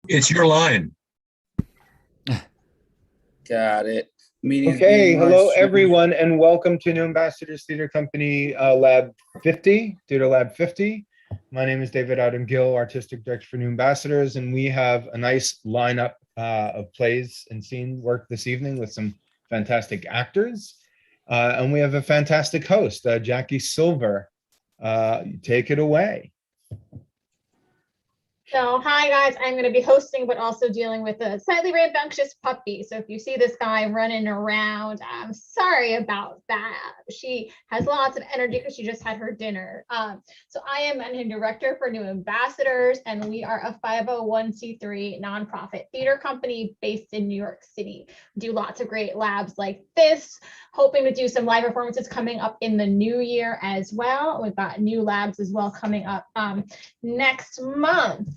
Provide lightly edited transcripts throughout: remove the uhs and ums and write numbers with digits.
It's your line. Got it. Meetings Okay, being hello live everyone, and welcome to New Ambassadors Theater Company Lab 50, Theater Lab 50. My name is David Adam Gill, Artistic Director for New Ambassadors, and we have a nice lineup of plays and scene work this evening with some fantastic actors. And we have a fantastic host, Jaki Silver. Take it away. So, hi guys, I'm going to be hosting, but also dealing with a slightly rambunctious puppy. So if you see this guy running around, I'm sorry about that. She has lots of energy because she just had her dinner. So I am a director for New Ambassadors, and we are a 501c3 nonprofit theater company based in New York City. We do lots of great labs like this, hoping to do some live performances coming up in the new year as well. We've got new labs as well coming up next month.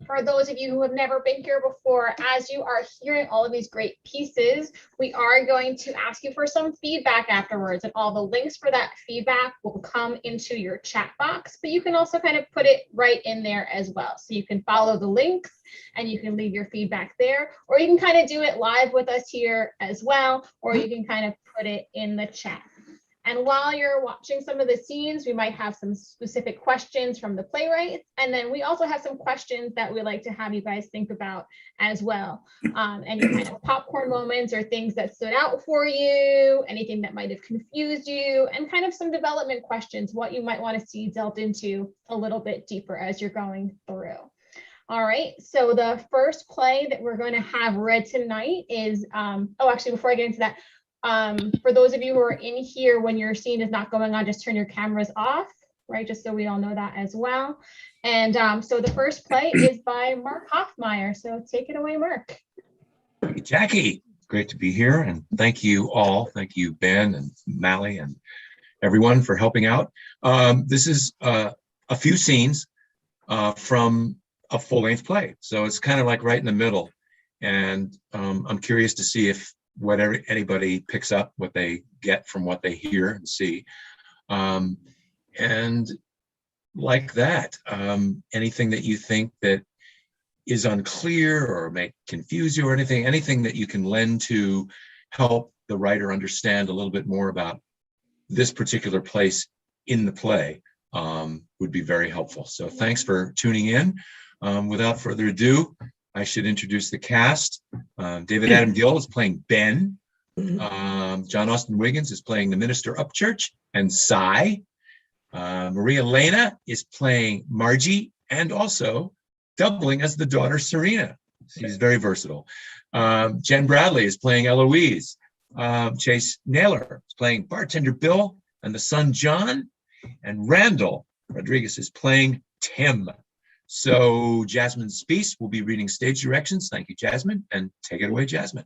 For those of you who have never been here before, as you are hearing all of these great pieces, we are going to ask you for some feedback afterwards, and all the links for that feedback will come into your chat box, but you can also kind of put it right in there as well. So you can follow the links and you can leave your feedback there, or you can kind of do it live with us here as well, or you can kind of put it in the chat. And while you're watching some of the scenes, we might have some specific questions from the playwrights. And then we also have some questions that we like to have you guys think about as well. Any kind of popcorn moments or things that stood out for you, anything that might have confused you, and kind of some development questions, what you might want to see delved into a little bit deeper as you're going through. All right, so the first play that we're going to have read tonight is, actually, before I get into that, for those of you who are in here, when your scene is not going on, just turn your cameras off, right? Just so we all know that as well. And so the first play is by Mark Hoffmeyer. So take it away, Mark. Hey, Jackie, great to be here. And thank you all. Thank you, Ben and Mally and everyone for helping out. This is a few scenes from a full-length play. So it's kind of like right in the middle. And I'm curious to see if whatever anybody picks up what they get from what they hear and see. And like that, anything that you think that is unclear or may confuse you or anything that you can lend to help the writer understand a little bit more about this particular place in the play would be very helpful. So thanks for tuning in. Without further ado, I should introduce the cast. David Adam Gill is playing Ben. John Austin Wiggins is playing the minister Upchurch and Cy. Maria Lena is playing Margie and also doubling as the daughter Serena. She's very versatile. Jen Bradley is playing Eloise. Chase Naylor is playing bartender Bill and the son John. And Randall Rodriguez is playing Tim. So Jasmine Speece will be reading stage directions. Thank you, Jasmine, and take it away, Jasmine.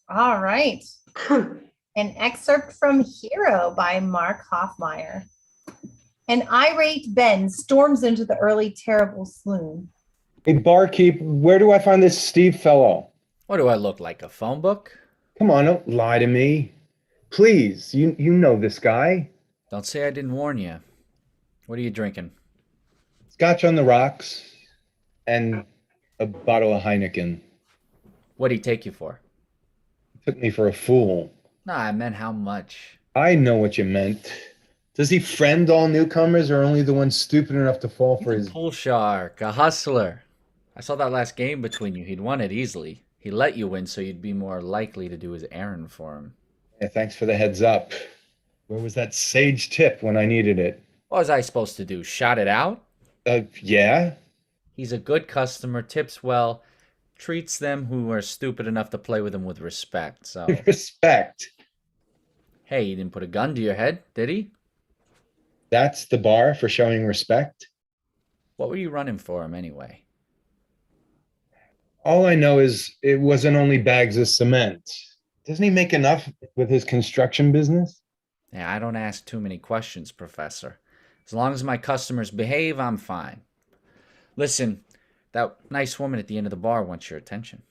All right. An excerpt from Hero by Mark Hoffmeyer. An irate Ben storms into the early terrible saloon. Hey, barkeep, where do I find this Steve fellow? What do I look like, a phone book? Come on, don't lie to me. Please, you know this guy. Don't say I didn't warn you. What are you drinking? Scotch on the rocks and a bottle of Heineken. What'd he take you for? Took me for a fool. Nah, I meant how much. I know what you meant. Does he friend all newcomers or only the ones stupid enough to fall for his... Pool shark, a hustler. I saw that last game between you. He'd won it easily. He let you win so you'd be more likely to do his errand for him. Yeah, thanks for the heads up. Where was that sage tip when I needed it? What was I supposed to do, shout it out? Yeah? He's a good customer, tips well, treats them who are stupid enough to play with him with respect, so... Respect? Hey, he didn't put a gun to your head, did he? That's the bar for showing respect? What were you running for him anyway? All I know is it wasn't only bags of cement. Doesn't he make enough with his construction business? Yeah, I don't ask too many questions, Professor. As long as my customers behave, I'm fine. Listen, that nice woman at the end of the bar wants your attention.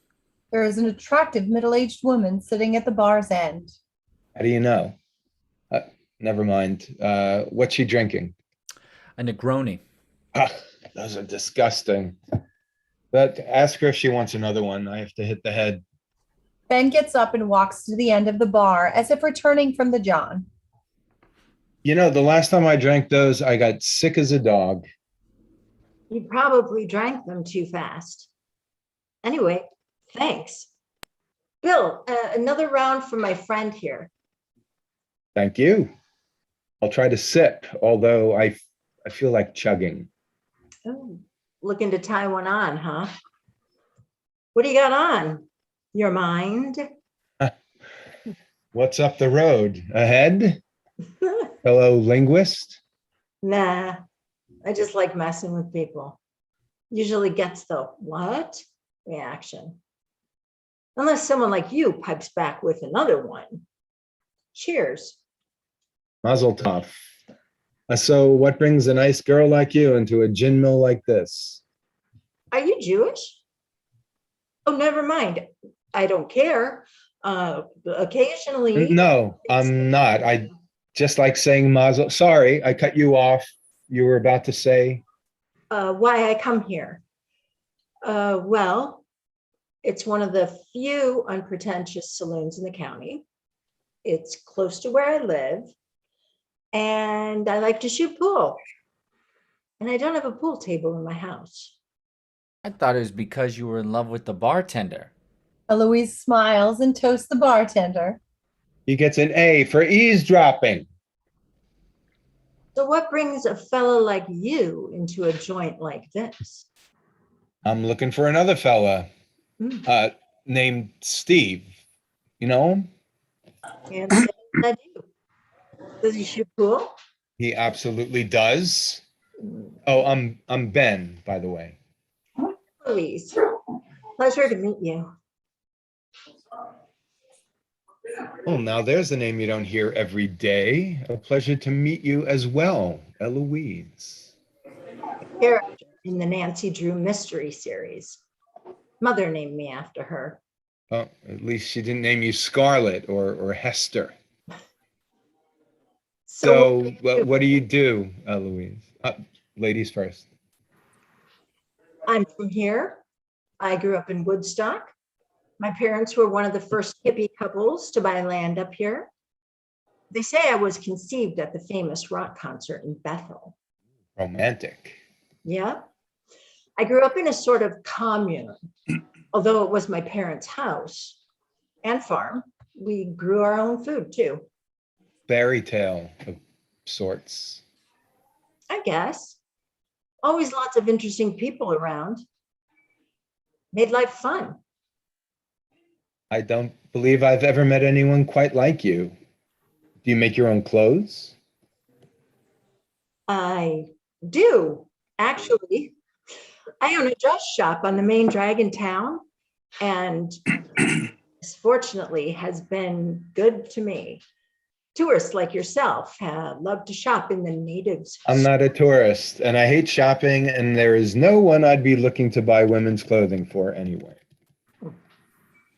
There is an attractive middle-aged woman sitting at the bar's end. How do you know? Never mind. What's she drinking? A Negroni. Those are disgusting. But ask her if she wants another one. I have to hit the head. Ben gets up and walks to the end of the bar as if returning from the John. You know, the last time I drank those, I got sick as a dog. You probably drank them too fast. Anyway, thanks. Bill, another round for my friend here. Thank you. I'll try to sip, although I feel like chugging. Oh, looking to tie one on, huh? What do you got on? Your mind? What's up the road? Ahead? Hello, linguist. Nah, I just like messing with people. Usually gets the what reaction. Unless someone like you pipes back with another one. Cheers. Mazel tov. So what brings a nice girl like you into a gin mill like this? Are you Jewish? Oh, never mind. I don't care. Occasionally. No, I'm not. I just like saying mazel. Sorry, I cut you off. You were about to say. Why I come here. Well, it's one of the few unpretentious saloons in the county. It's close to where I live. And I like to shoot pool. And I don't have a pool table in my house. I thought it was because you were in love with the bartender. Eloise smiles and toasts the bartender. He gets an A for eavesdropping. So what brings a fella like you into a joint like this? I'm looking for another fella named Steve. You know him? And say I do. Does he shoot pool? He absolutely does. Oh, I'm Ben, by the way. Louise, pleasure to meet you. Oh, now there's a name you don't hear every day. A pleasure to meet you as well, Eloise. Character in the Nancy Drew mystery series. Mother named me after her. Oh, at least she didn't name you Scarlet or Hester. So what do you do, Eloise? Ladies first. I'm from here. I grew up in Woodstock. My parents were one of the first hippie couples to buy land up here. They say I was conceived at the famous rock concert in Bethel. Romantic. Yeah. I grew up in a sort of commune, although it was my parents' house and farm. We grew our own food too. Fairy tale of sorts. I guess. Always lots of interesting people around. Made life fun. I don't believe I've ever met anyone quite like you. Do you make your own clothes? I do, actually. I own a dress shop on the main drag in town, and fortunately has been good to me. Tourists like yourself love to shop in the natives. I'm not a tourist, and I hate shopping, and there is no one I'd be looking to buy women's clothing for anyway.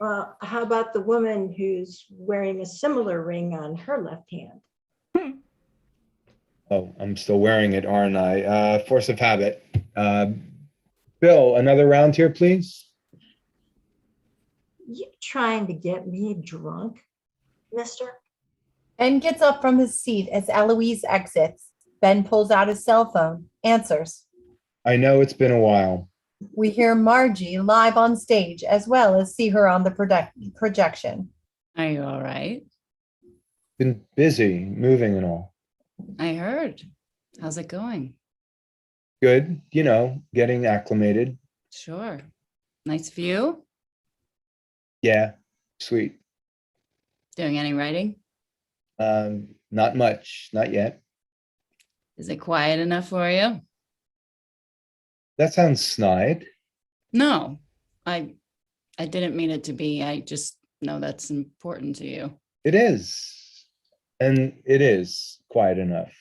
Well, how about the woman who's wearing a similar ring on her left hand? Oh, I'm still wearing it, aren't I? Force of habit. Bill, another round here, please. You trying to get me drunk, mister? Ben gets up from his seat as Eloise exits. Ben pulls out his cell phone, answers. I know it's been a while. We hear Margie live on stage as well as see her on the projection. Are you all right? Been busy moving and all. I heard. How's it going? Good, you know, getting acclimated. Sure. Nice view. Yeah, sweet. Doing any writing? Not much, not yet. Is it quiet enough for you? That sounds snide. No, I didn't mean it to be. I just know that's important to you. It is. And it is quiet enough.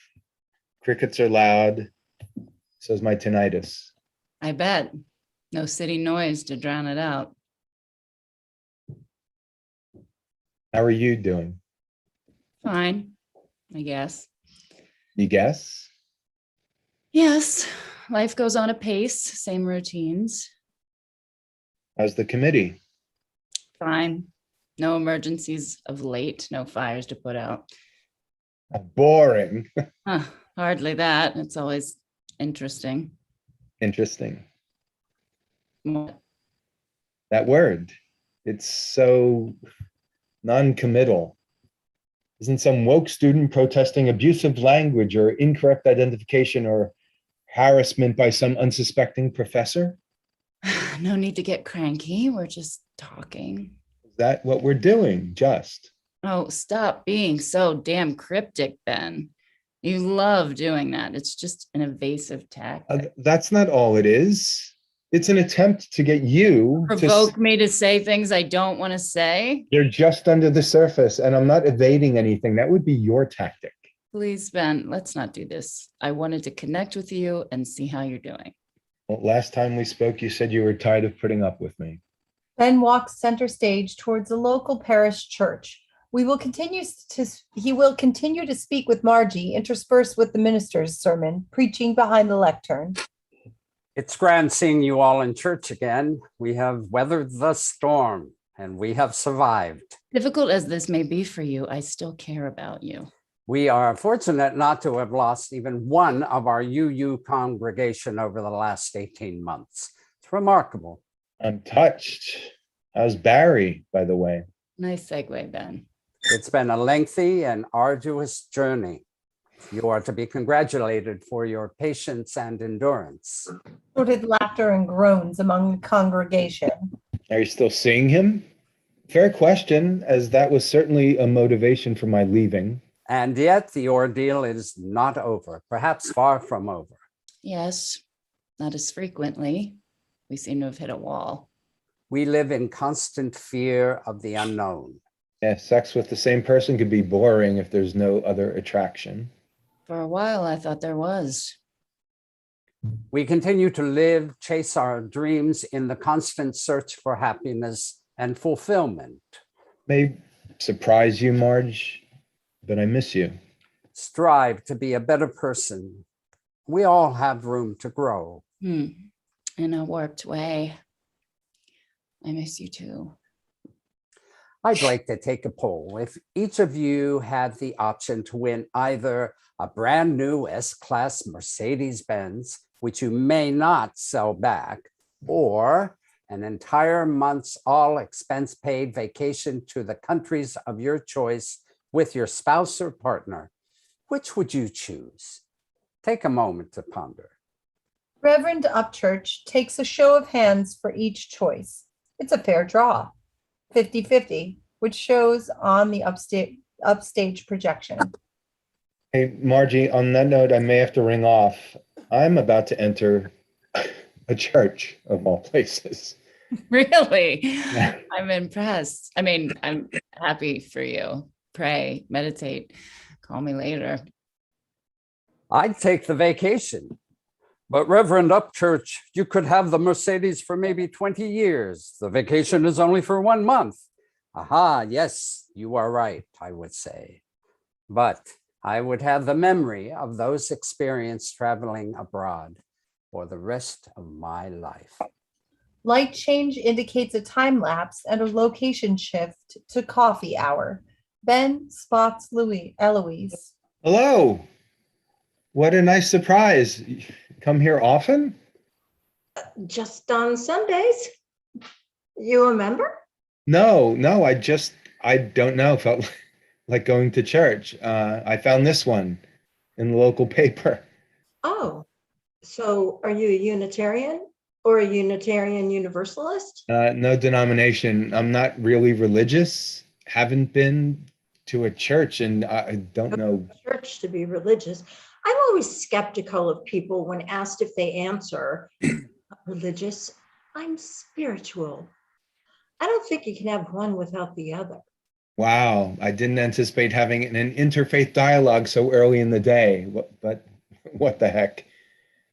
Crickets are loud. So's my tinnitus. I bet. No city noise to drown it out. How are you doing? Fine, I guess. You guess? Yes, life goes on apace, same routines. How's the committee? Fine. No emergencies of late, no fires to put out. Boring. Huh, hardly that. It's always interesting. Interesting. What? That word. It's so non-committal. Isn't some woke student protesting abusive language or incorrect identification or harassment by some unsuspecting professor? No need to get cranky. We're just talking. Is that what we're doing? Just. Oh, stop being so damn cryptic, Ben. You love doing that. It's just an evasive tactic. That's not all it is. It's an attempt to get you to. Provoke me to say things I don't want to say. You're just under the surface, and I'm not evading anything. That would be your tactic. Please, Ben, let's not do this. I wanted to connect with you and see how you're doing. Well, last time we spoke, you said you were tired of putting up with me. Ben walks center stage towards a local parish church. He will continue to speak with Margie, interspersed with the minister's sermon, preaching behind the lectern. It's grand seeing you all in church again. We have weathered the storm and we have survived. Difficult as this may be for you, I still care about you. We are fortunate not to have lost even one of our UU congregation over the last 18 months. It's remarkable. I'm touched. How's Barry, by the way? Nice segue, Ben. It's been a lengthy and arduous journey. You are to be congratulated for your patience and endurance. Sorted laughter and groans among the congregation. Are you still seeing him? Fair question, as that was certainly a motivation for my leaving. And yet the ordeal is not over, perhaps far from over. Yes, not as frequently. We seem to have hit a wall. We live in constant fear of the unknown. Yeah, sex with the same person could be boring if there's no other attraction. For a while, I thought there was. We continue to live, chase our dreams in the constant search for happiness and fulfillment. May surprise you, Marge, but I miss you. Strive to be a better person. We all have room to grow. In a warped way. I miss you too. I'd like to take a poll. If each of you had the option to win either a brand new S-Class Mercedes-Benz, which you may not sell back, or an entire month's all expense paid vacation to the countries of your choice with your spouse or partner, which would you choose? Take a moment to ponder. Reverend Upchurch takes a show of hands for each choice. It's a fair draw, 50-50, which shows on the upstage projection. Hey, Margie, on that note, I may have to ring off. I'm about to enter a church of all places. Really? I'm impressed. I mean, I'm happy for you. Pray, meditate, call me later. I'd take the vacation. But Reverend Upchurch, you could have the Mercedes for maybe 20 years. The vacation is only for 1 month. Aha, yes, you are right, I would say. But I would have the memory of those experiences traveling abroad for the rest of my life. Light change indicates a time lapse and a location shift to coffee hour. Ben spots Eloise. Hello. What a nice surprise. Come here often? Just on Sundays. You remember? No, I don't know. Felt like going to church. I found this one in the local paper. Oh, so are you a Unitarian or a Unitarian Universalist? No denomination. I'm not really religious. Haven't been to a church, and I don't know. Church to be religious. I'm always skeptical of people when asked if they answer religious. I'm spiritual. I don't think you can have one without the other. Wow, I didn't anticipate having an interfaith dialogue so early in the day, but what the heck?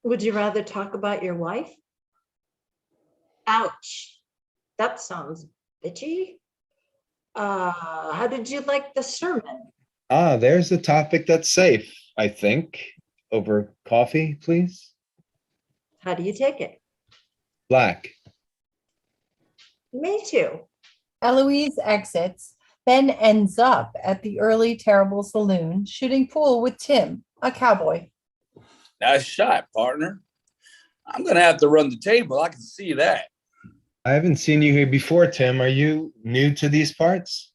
Would you rather talk about your wife? Ouch, that sounds bitchy. How did you like the sermon? There's a topic that's safe, I think. Over coffee, please. How do you take it? Black. Me too. Eloise exits. Ben ends up at the Early Terrible Saloon shooting pool with Tim, a cowboy. Nice shot, partner. I'm going to have to run the table. I can see that. I haven't seen you here before, Tim. Are you new to these parts?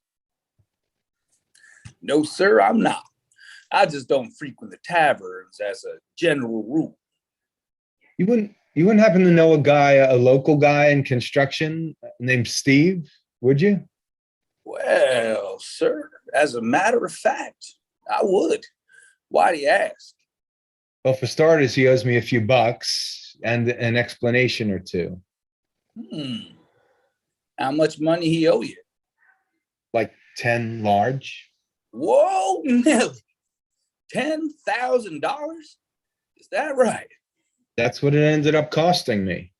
No, sir, I'm not. I just don't frequent the taverns as a general rule. You wouldn't happen to know a local guy in construction named Steve, would you? Well, sir, as a matter of fact, I would. Why do you ask? Well, for starters, he owes me a few bucks and an explanation or two. How much money he owe you? Like 10 large. Whoa, Nelly. $10,000? Is that right? That's what it ended up costing me.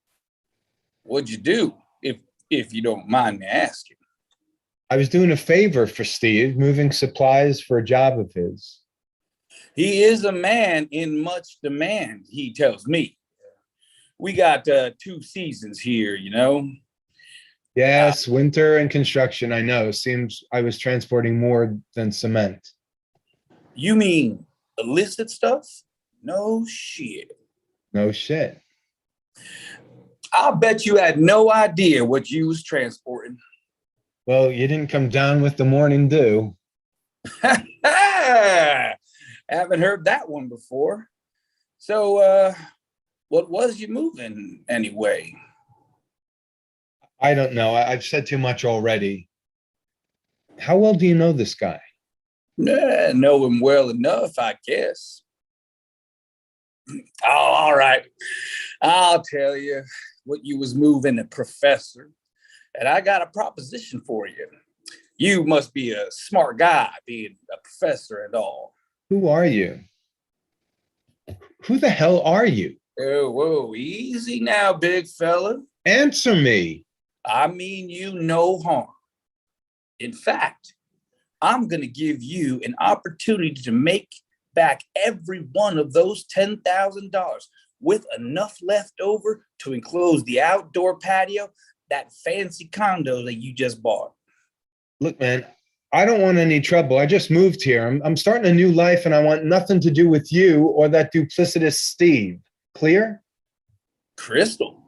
What'd you do, if you don't mind me asking? I was doing a favor for Steve, moving supplies for a job of his. He is a man in much demand, he tells me. We got 2 seasons here, you know. Yes, winter and construction, I know. Seems I was transporting more than cement. You mean illicit stuff? No shit. No shit. I'll bet you had no idea what you was transporting. Well, you didn't come down with the morning dew. Haven't heard that one before. So, what was you moving anyway? I don't know. I've said too much already. How well do you know this guy? Know him well enough, I guess. Oh, all right. I'll tell you what you was moving, a professor. And I got a proposition for you. You must be a smart guy, being a professor and all. Who are you? Who the hell are you? Oh, whoa, easy now, big fella. Answer me. I mean you no harm. In fact, I'm going to give you an opportunity to make back every one of those $10,000 with enough left over to enclose the outdoor patio, that fancy condo that you just bought. Look, man, I don't want any trouble. I just moved here. I'm starting a new life and I want nothing to do with you or that duplicitous Steve. Clear? Crystal.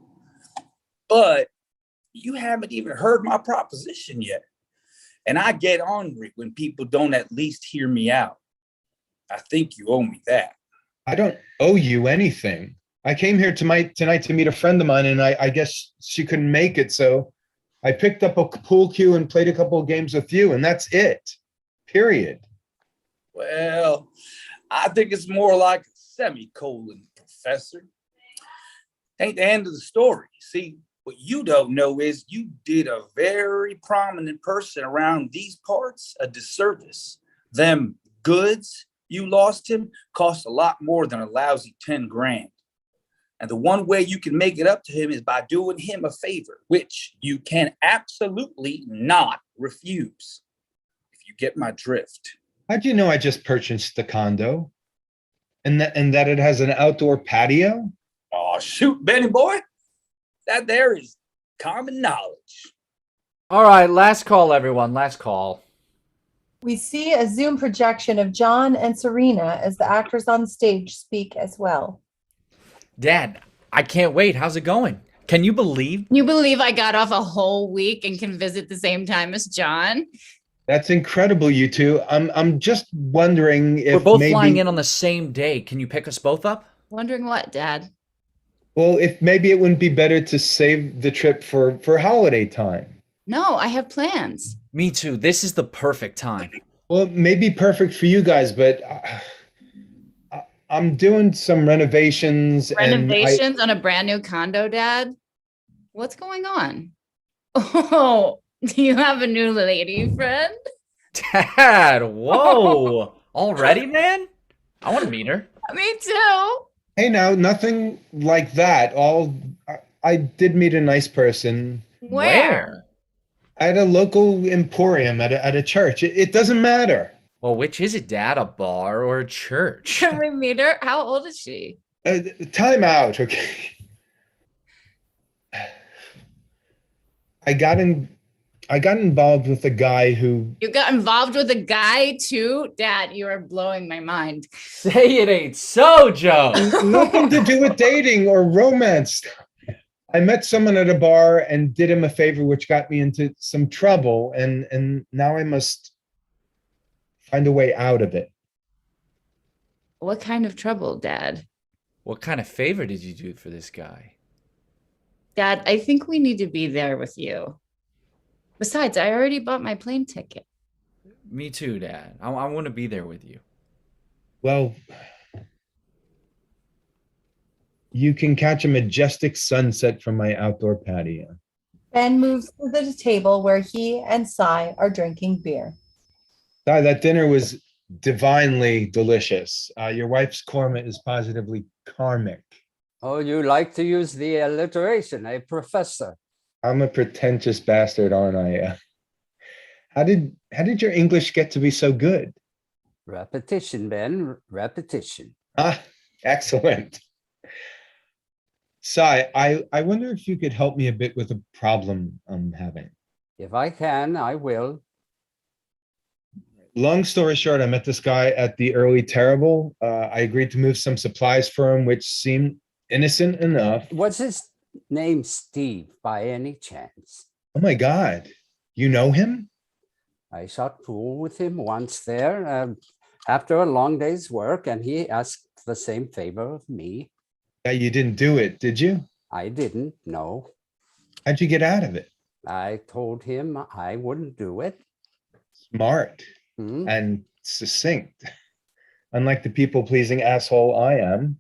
But you haven't even heard my proposition yet. And I get ornery when people don't at least hear me out. I think you owe me that. I don't owe you anything. I came here tonight to meet a friend of mine, and I guess she couldn't make it, so I picked up a pool cue and played a couple of games with you, and that's it. Period. Well, I think it's more like a semicolon, professor. Ain't the end of the story. See, what you don't know is you did a very prominent person around these parts a disservice. Them goods you lost him cost a lot more than a lousy 10 grand. And the one way you can make it up to him is by doing him a favor, which you can absolutely not refuse. If you get my drift. How'd you know I just purchased the condo? And that it has an outdoor patio? Oh, shoot, Benny boy. That there is common knowledge. All right, last call, everyone. Last call. We see a Zoom projection of John and Serena as the actors on stage speak as well. Dad, I can't wait. How's it going? Can you believe? You believe I got off a whole week and can visit the same time as John? That's incredible, you two. I'm just wondering if We're both maybe, flying in on the same day. Can you pick us both up? Wondering what, Dad? well, if maybe it wouldn't be better to save the trip for holiday time. No, I have plans. Me too. This is the perfect time. Well, it may be perfect for you guys, but I'm doing some renovations. Renovations on a brand new condo, Dad? What's going on? Oh, do you have a new lady friend? Dad, whoa. Already, man? I want to meet her. Me too. Hey, now, nothing like that. I did meet a nice person Where? at a local emporium at a church. It doesn't matter. Well, which is it, Dad? A bar or a church? Can we meet her? How old is she? Time out, okay? I got involved with a guy who You got involved with a guy too? Dad, you are blowing my mind. Say it ain't so, Joe. nothing to do with dating or romance. I met someone at a bar and did him a favor, which got me into some trouble, and now I must find a way out of it. What kind of trouble, Dad? What kind of favor did you do for this guy? Dad, I think we need to be there with you. Besides, I already bought my plane ticket. Me too, Dad. I want to be there with you. Well, you can catch a majestic sunset from my outdoor patio. Ben moves to the table where he and Cy are drinking beer. That dinner was divinely delicious. Your wife's korma is positively karmic. Oh, you like to use the alliteration, eh, Professor? I'm a pretentious bastard, aren't I? How did your English get to be so good? Repetition, Ben, repetition. Ah, excellent. Sai, I wonder if you could help me a bit with a problem I'm having. If I can, I will. Long story short, I met this guy at the Early Terrible. I agreed to move some supplies for him, which seemed innocent enough. Was his name Steve by any chance? Oh my God, you know him? I shot pool with him once there after a long day's work, and he asked the same favor of me. Yeah, you didn't do it, did you? I didn't, no. How'd you get out of it? I told him I wouldn't do it. Smart Hmm? and succinct. Unlike the people-pleasing asshole I am.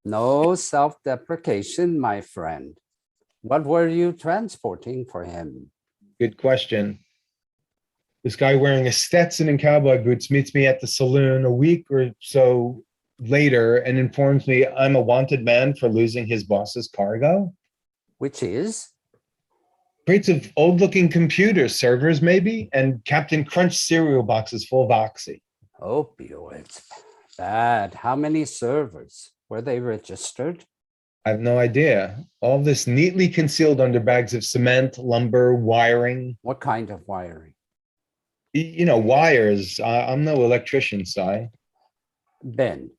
No self-deprecation, my friend. What were you transporting for him? Good question. This guy wearing a Stetson and cowboy boots meets me at the saloon a week or so later and informs me I'm a wanted man for losing his boss's cargo. Which is? Crates of old-looking computer servers, maybe, and Captain Crunch cereal boxes full of Oxy. Opioids. Bad. How many servers? Were they registered? I have no idea. All this neatly concealed under bags of cement, lumber, wiring. What kind of wiring? You know, wires. I'm no electrician, Si. Ben,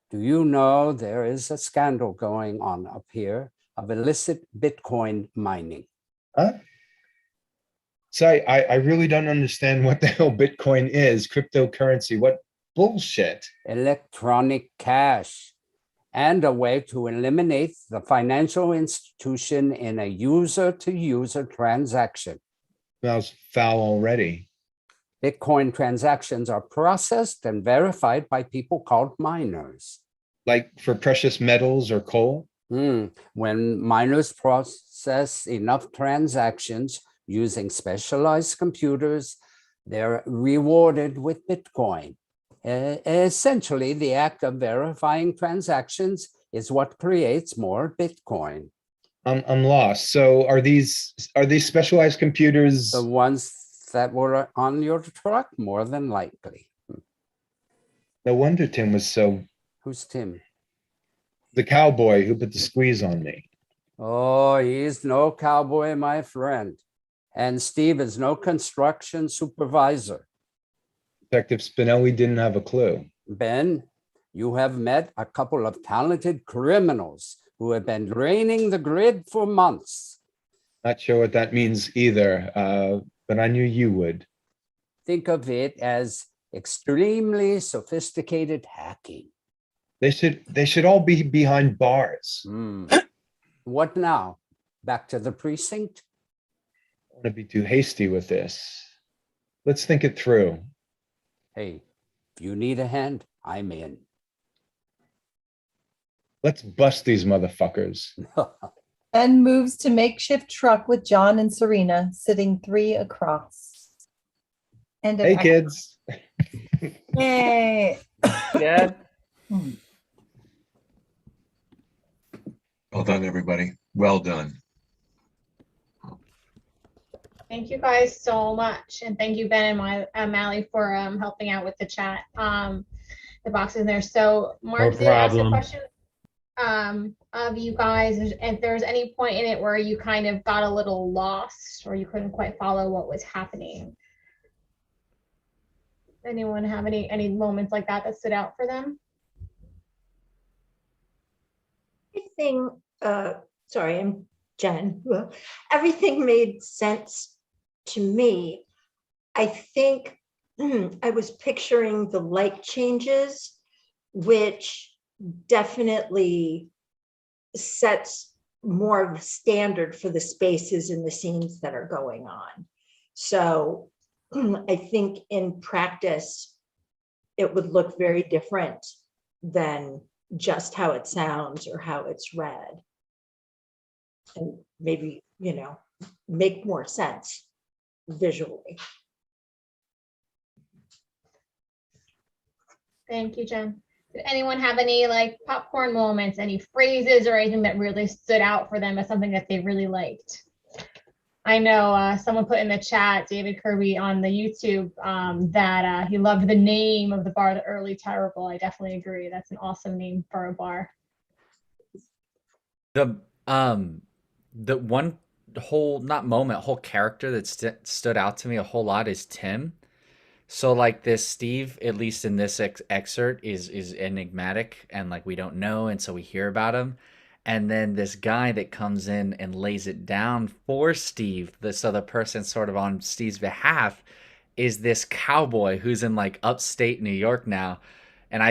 do you know there is a scandal going on up here of illicit Bitcoin mining? Huh? Si, I really don't understand what the hell Bitcoin is, cryptocurrency. What bullshit. Electronic cash, and a way to eliminate the financial institution in a user-to-user transaction. Smells foul already. Bitcoin transactions are processed and verified by people called miners. Like for precious metals or coal? When miners process enough transactions using specialized computers, they're rewarded with Bitcoin. Essentially, the act of verifying transactions is what creates more Bitcoin. I'm lost. So are these specialized computers? The ones that were on your truck, more than likely. No wonder Tim was so. Who's Tim? The cowboy who put the squeeze on me. Oh, he's no cowboy, my friend. And Steve is no construction supervisor. Detective Spinelli didn't have a clue. Ben, you have met a couple of talented criminals who have been draining the grid for months. Not sure what that means either, but I knew you would. Think of it as extremely sophisticated hacking. They should all be behind bars. What now? Back to the precinct? I don't want to be too hasty with this. Let's think it through. Hey, if you need a hand, I'm in. Let's bust these motherfuckers. Ben moves to makeshift truck with John and Serena sitting 3 across. End of Hey, act- kids. Yay. Dad? Well done, everybody. Well done. Thank you guys so much. And thank you, Ben and Mally, for helping out with the chat, the boxes in there. So Mark did ask a problem. question. of you guys, if there's any point in it where you kind of got a little lost or you couldn't quite follow what was happening. Anyone have any moments like that stood out for them? Everything, sorry, I'm Jen. Well, everything made sense to me. I think I was picturing the light changes, which definitely sets more of a standard for the spaces and the scenes that are going on. So I think in practice, it would look very different than just how it sounds or how it's read. And maybe, you know, make more sense visually. Thank you, Jen. Did anyone have any like popcorn moments, any phrases or anything that really stood out for them as something that they really liked? I know someone put in the chat, David Kirby on the YouTube, that he loved the name of the bar, the Early Terrible. I definitely agree. That's an awesome name for a bar. The one whole, not moment, whole character that stood out to me a whole lot is Tim. So like this Steve, at least in this excerpt, is enigmatic and like we don't know, and so we hear about him. And then this guy that comes in and lays it down for Steve, this other person sort of on Steve's behalf, is this cowboy who's in like upstate New York now. And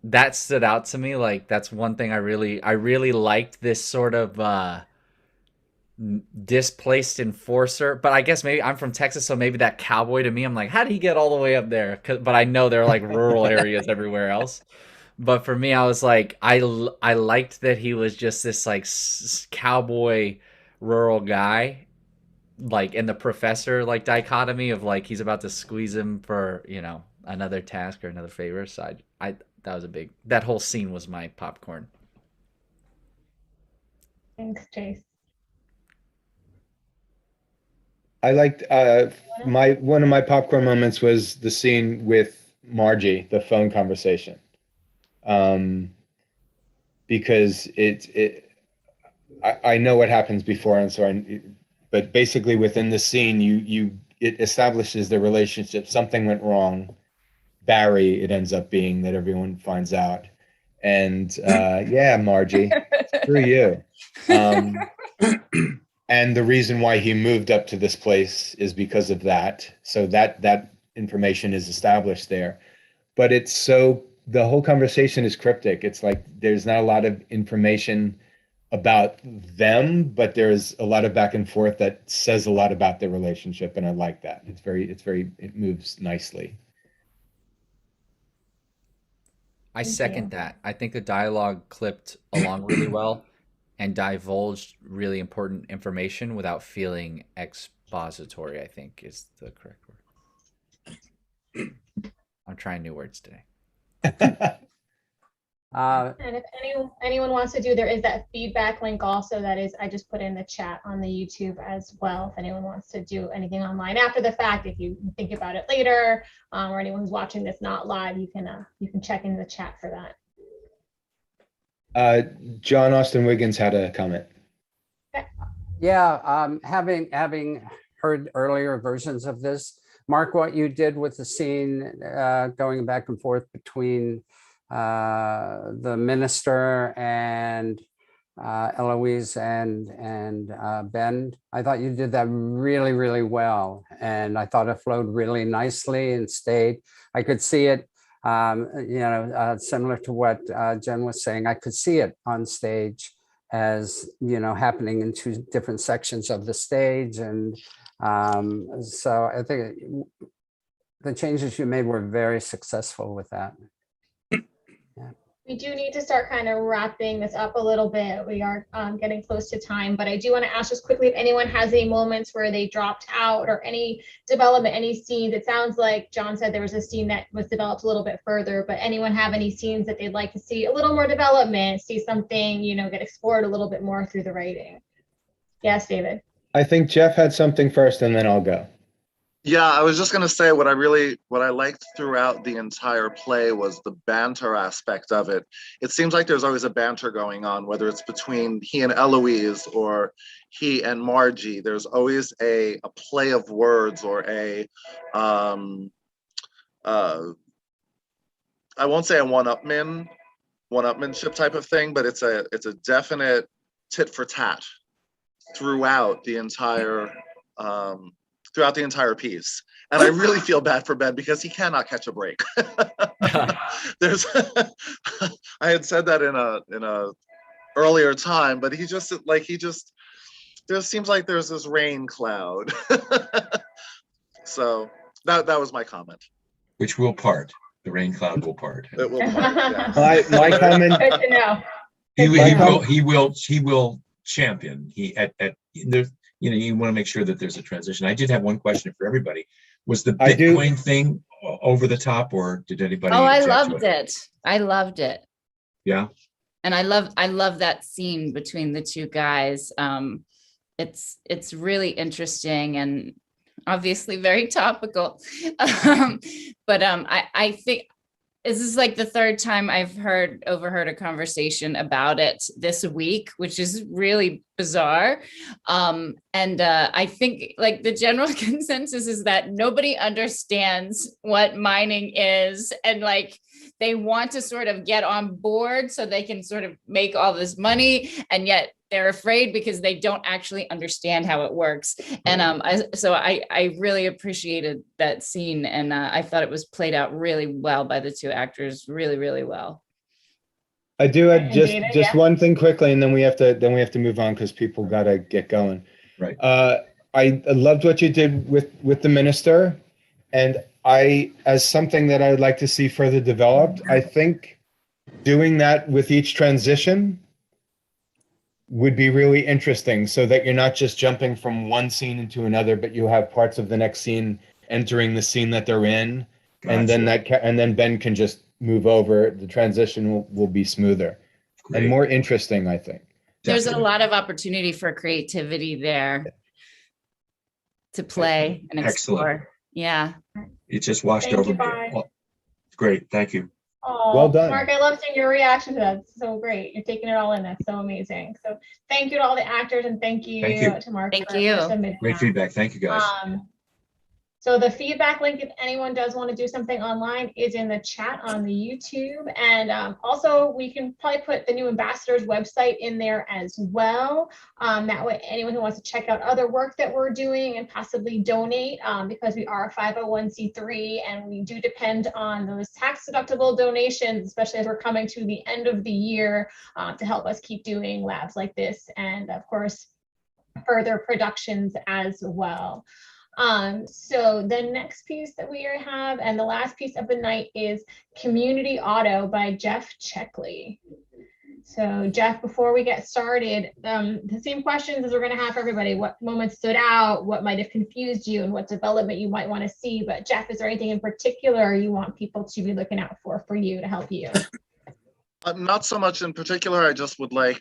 that stood out to me. Like that's one thing I really liked, this sort of displaced enforcer. But I guess maybe I'm from Texas, so maybe that cowboy to me, I'm like, how did he get all the way up there? But I know there are like rural areas everywhere else. But for me, I was like, I liked that he was just this like cowboy rural guy, like in the professor like dichotomy of like he's about to squeeze him for, you know, another task or another favor. So I that was that whole scene was my popcorn. Thanks, Chase. I liked one of my popcorn moments was the scene with Margie, the phone conversation. Because I know what happens before, and so but basically within the scene, it establishes the relationship. Something went wrong. Barry, it ends up being that everyone finds out, and yeah, Margie, screw you. And the reason why he moved up to this place is because of that. So that information is established there, but the whole conversation is cryptic. It's like there's not a lot of information about them, but there's a lot of back and forth that says a lot about their relationship, and I like that. It moves nicely. I second that. I think the dialogue clipped along really well and divulged really important information without feeling expository, I think is the correct word. I'm trying new words today. And if anyone wants to there is that feedback link also that is, I just put in the chat on the YouTube as well. If anyone wants to do anything online after the fact, if you think about it later, or anyone who's watching this not live, you can check in the chat for that. John Austin Wiggins had a comment. Okay. Yeah, having heard earlier versions of this, Mark, what you did with the scene going back and forth between the minister and Eloise and Ben, I thought you did that really, really well. And I thought it flowed really nicely and stayed. I could see it, similar to what Jen was saying, I could see it on stage as, happening in two different sections of the stage. And so I think the changes you made were very successful with that. We do need to start kind of wrapping this up a little bit. We are getting close to time, but I do want to ask just quickly if anyone has any moments where they dropped out or any development, any scenes. It sounds like John said there was a scene that was developed a little bit further, but anyone have any scenes that they'd like to see a little more development, see something, get explored a little bit more through the writing? Yes, David. I think Jeff had something first and then I'll go. Yeah, I was just gonna say what I liked throughout the entire play was the banter aspect of it. It seems like there's always a banter going on, whether it's between he and Eloise or he and Margie. There's always a play of words or a uh, I won't say a one-upmanship type of thing, but it's a definite tit for tat throughout the entire piece. And I really feel bad for Ben because he cannot catch a break. There's I had said that in a earlier time, but he just there seems like there's this rain cloud. So that was my comment. Which will part. The rain cloud will part. It will part, yes. My comment, Good to know. He will champion. There's, you want to make sure that there's a transition. I did have one question for everybody. Was the I do- Bitcoin thing over the top, or did anybody? Oh, I object to loved it. I loved it. Yeah. And I love that scene between the two guys. It's really interesting and obviously very topical. But I think this is like the third time I've overheard a conversation about it this week, which is really bizarre. And I think like the general consensus is that nobody understands what mining is, and like they want to sort of get on board so they can sort of make all this money, and yet they're afraid because they don't actually understand how it works. And I really appreciated that scene, and I thought it was played out really well by the two actors, really, really well. I do have And just David, just yeah. one thing quickly, and then we have to move on because people gotta get going. Right. I loved what you did with the minister, and as something that I would like to see further developed, I think doing that with each transition would be really interesting, so that you're not just jumping from one scene into another, but you have parts of the next scene entering the scene that they're in, and then then Ben can just move over. The transition will be smoother and more interesting, I think. There's a lot of opportunity for creativity there to play and explore. Excellent. Yeah. It just washed Thank over you, me. Brian. Oh, great. Thank you. Oh, Well done. Mark, I love seeing your reaction to that. It's so great. You're taking it all in. That's so amazing. So thank you to all the actors, and thank you to Mark Thank for you. submitting Great that. feedback. Thank you, guys. So the feedback link, if anyone does want to do something online, is in the chat on the YouTube. And also we can probably put the new ambassadors website in there as well. That way anyone who wants to check out other work that we're doing and possibly donate, because we are a 501c3 and we do depend on those tax deductible donations, especially as we're coming to the end of the year, to help us keep doing labs like this, and of course further productions as well. So the next piece that we have, and the last piece of the night, is Community Auto by Jeff Checkley. So Jeff, before we get started, the same questions as we're going to have for everybody. What moments stood out? What might have confused you? And what development you might want to see? But Jeff, is there anything in particular you want people to be looking out for you to help you? Not so much in particular. I just would like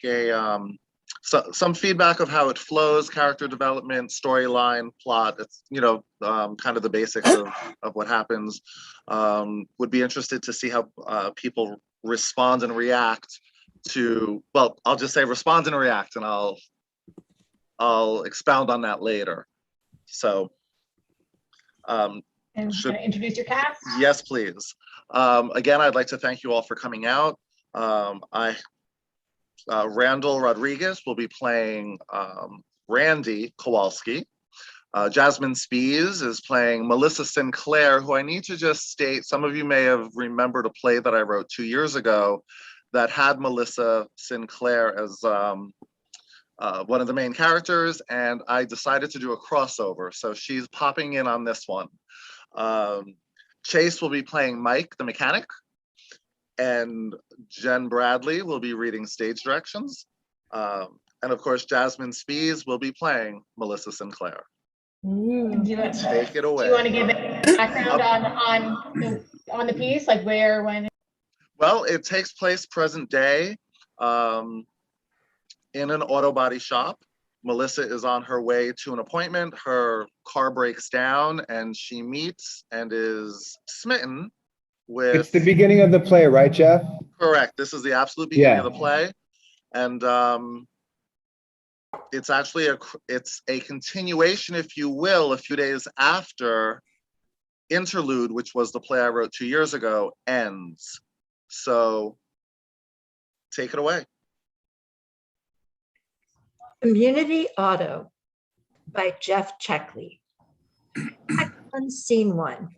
some feedback of how it flows, character development, storyline, plot. It's kind of the basics of what happens. Would be interested to see how people respond and react to. Well, I'll just say respond and react, and I'll expound on that later. So. And should I introduce your cast? Yes, please. Again, I'd like to thank you all for coming out. Randall Rodriguez will be playing Randy Kowalski. Jasmine Spees is playing Melissa Sinclair, who I need to just state, some of you may have remembered a play that I wrote 2 years ago that had Melissa Sinclair as one of the main characters, and I decided to do a crossover. So she's popping in on this one. Chase will be playing Mike, the mechanic. And Jen Bradley will be reading stage directions. And of course, Jasmine Spees will be playing Melissa Sinclair. Take it away. Do you want to give it background on the piece, like where, when? Well, it takes place present day in an auto body shop. Melissa is on her way to an appointment. Her car breaks down and she meets and is smitten with. It's the beginning of the play, right, Jeff? Correct. This is the absolute beginning Yeah. of the play. And it's actually it's a continuation, if you will, a few days after Interlude, which was the play I wrote 2 years ago, ends. So take it away. Community Auto by Jeff Checkley. Unseen one.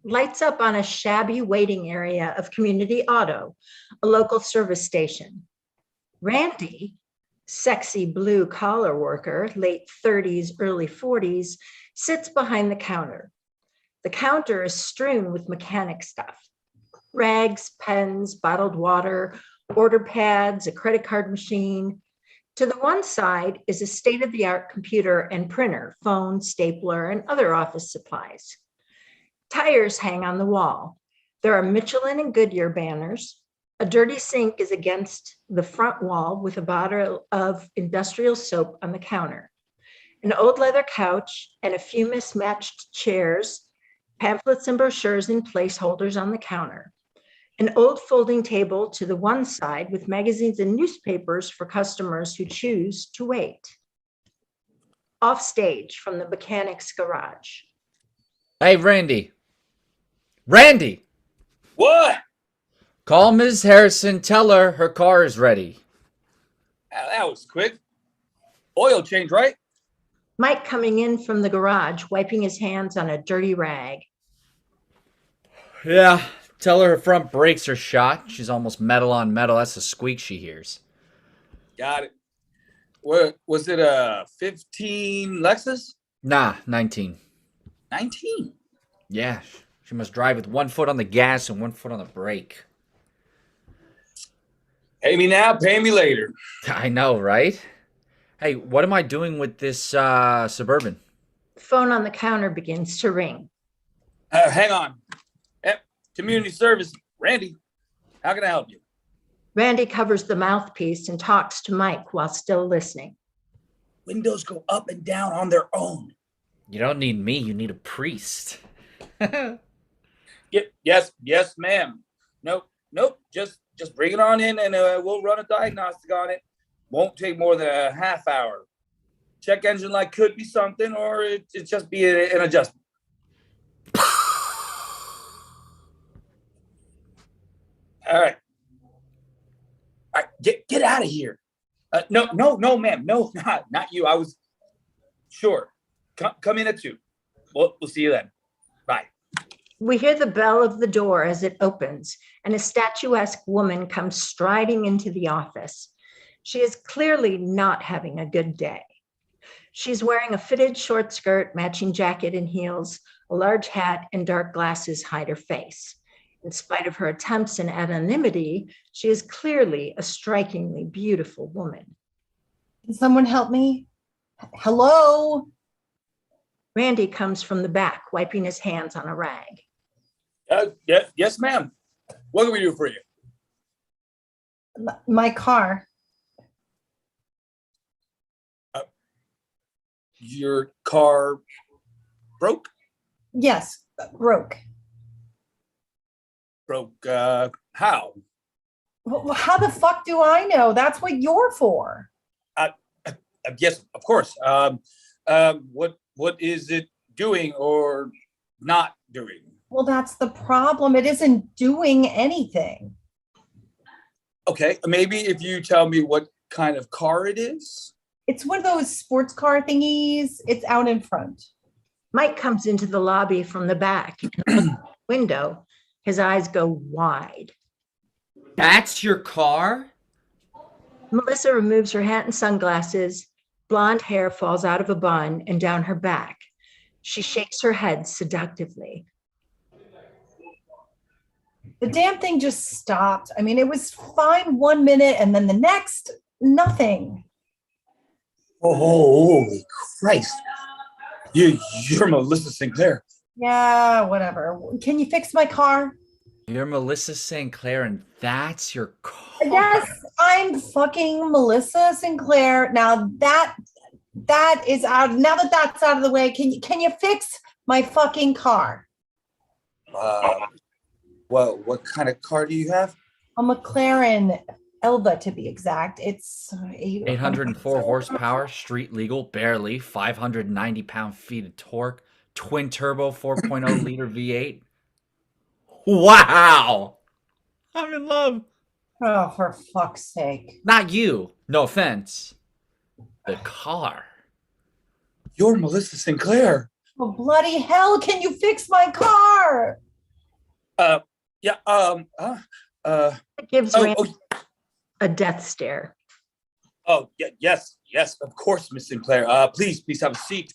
Lights up on a shabby waiting area of Community Auto, a local service station. Randy, sexy blue collar worker, late 30s, early 40s, sits behind the counter. The counter is strewn with mechanic stuff. Rags, pens, bottled water, order pads, a credit card machine. To the one side is a state-of-the-art computer and printer, phone, stapler, and other office supplies. Tires hang on the wall. There are Michelin and Goodyear banners. A dirty sink is against the front wall with a bottle of industrial soap on the counter. An old leather couch and a few mismatched chairs, pamphlets and brochures in placeholders on the counter. An old folding table to the one side with magazines and newspapers for customers who choose to wait. Off stage from the mechanic's garage. Hey, Randy. Randy! What? Call Ms. Harrison. Tell her car is ready. That was quick. Oil change, right? Mike coming in from the garage, wiping his hands on a dirty rag. Yeah, tell her front brakes are shot. She's almost metal on metal. That's the squeak she hears. Got it. What was it? A 15 Lexus? Nah, 19. 19. Yeah, she must drive with 1 foot on the gas and 1 foot on the brake. Pay me now, pay me later. I know, right? Hey, what am I doing with this Suburban? The phone on the counter begins to ring. Hang on. Yep. Community service. Randy, how can I help you? Randy covers the mouthpiece and talks to Mike while still listening. Windows go up and down on their own. You don't need me, you need a priest. Yes, ma'am. Nope. Just bring it on in and we'll run a diagnostic on it. Won't take more than a half hour. Check engine light could be something, or it just be an adjustment. All right, get out of here. No, ma'am. No, not you. I was sure. Come in at 2. We'll see you then. Bye. We hear the bell of the door as it opens, and a statuesque woman comes striding into the office. She is clearly not having a good day. She's wearing a fitted short skirt, matching jacket and heels, a large hat, and dark glasses hide her face. In spite of her attempts in anonymity, she is clearly a strikingly beautiful woman. Can someone help me? Hello? Randy comes from the back, wiping his hands on a rag. Yes, ma'am. What can we do for you? My car. Your car broke? Yes, broke. Broke, how? How the fuck do I know? That's what you're for. Yes, of course. What is it doing or not doing? Well, that's the problem. It isn't doing anything. Okay, maybe if you tell me what kind of car it is. It's one of those sports car thingies. It's out in front. Mike comes into the lobby from the back. Window, his eyes go wide. That's your car? Melissa removes her hat and sunglasses. Blonde hair falls out of a bun and down her back. She shakes her head seductively. The damn thing just stopped. I mean, it was fine 1 minute and then the next, nothing. Oh, holy Christ. You're Melissa Sinclair. Yeah, whatever. Can you fix my car? You're Melissa Sinclair, and that's your car? Yes, I'm fucking Melissa Sinclair. Now that that is out. Now that that's out of the way, can you fix my fucking car? Well, what kind of car do you have? A McLaren Elva to be exact. It's 804 horsepower, street legal, barely. 590 pound-feet of torque, twin turbo 4.0 liter V8. Wow! I'm in love. Oh, for fuck's sake. Not you. No offense. The car. You're Melissa Sinclair. Oh, bloody hell, can you fix my car? Yeah, It gives oh, Randy a death stare. yeah, yes, of course, Miss Sinclair. Please have a seat.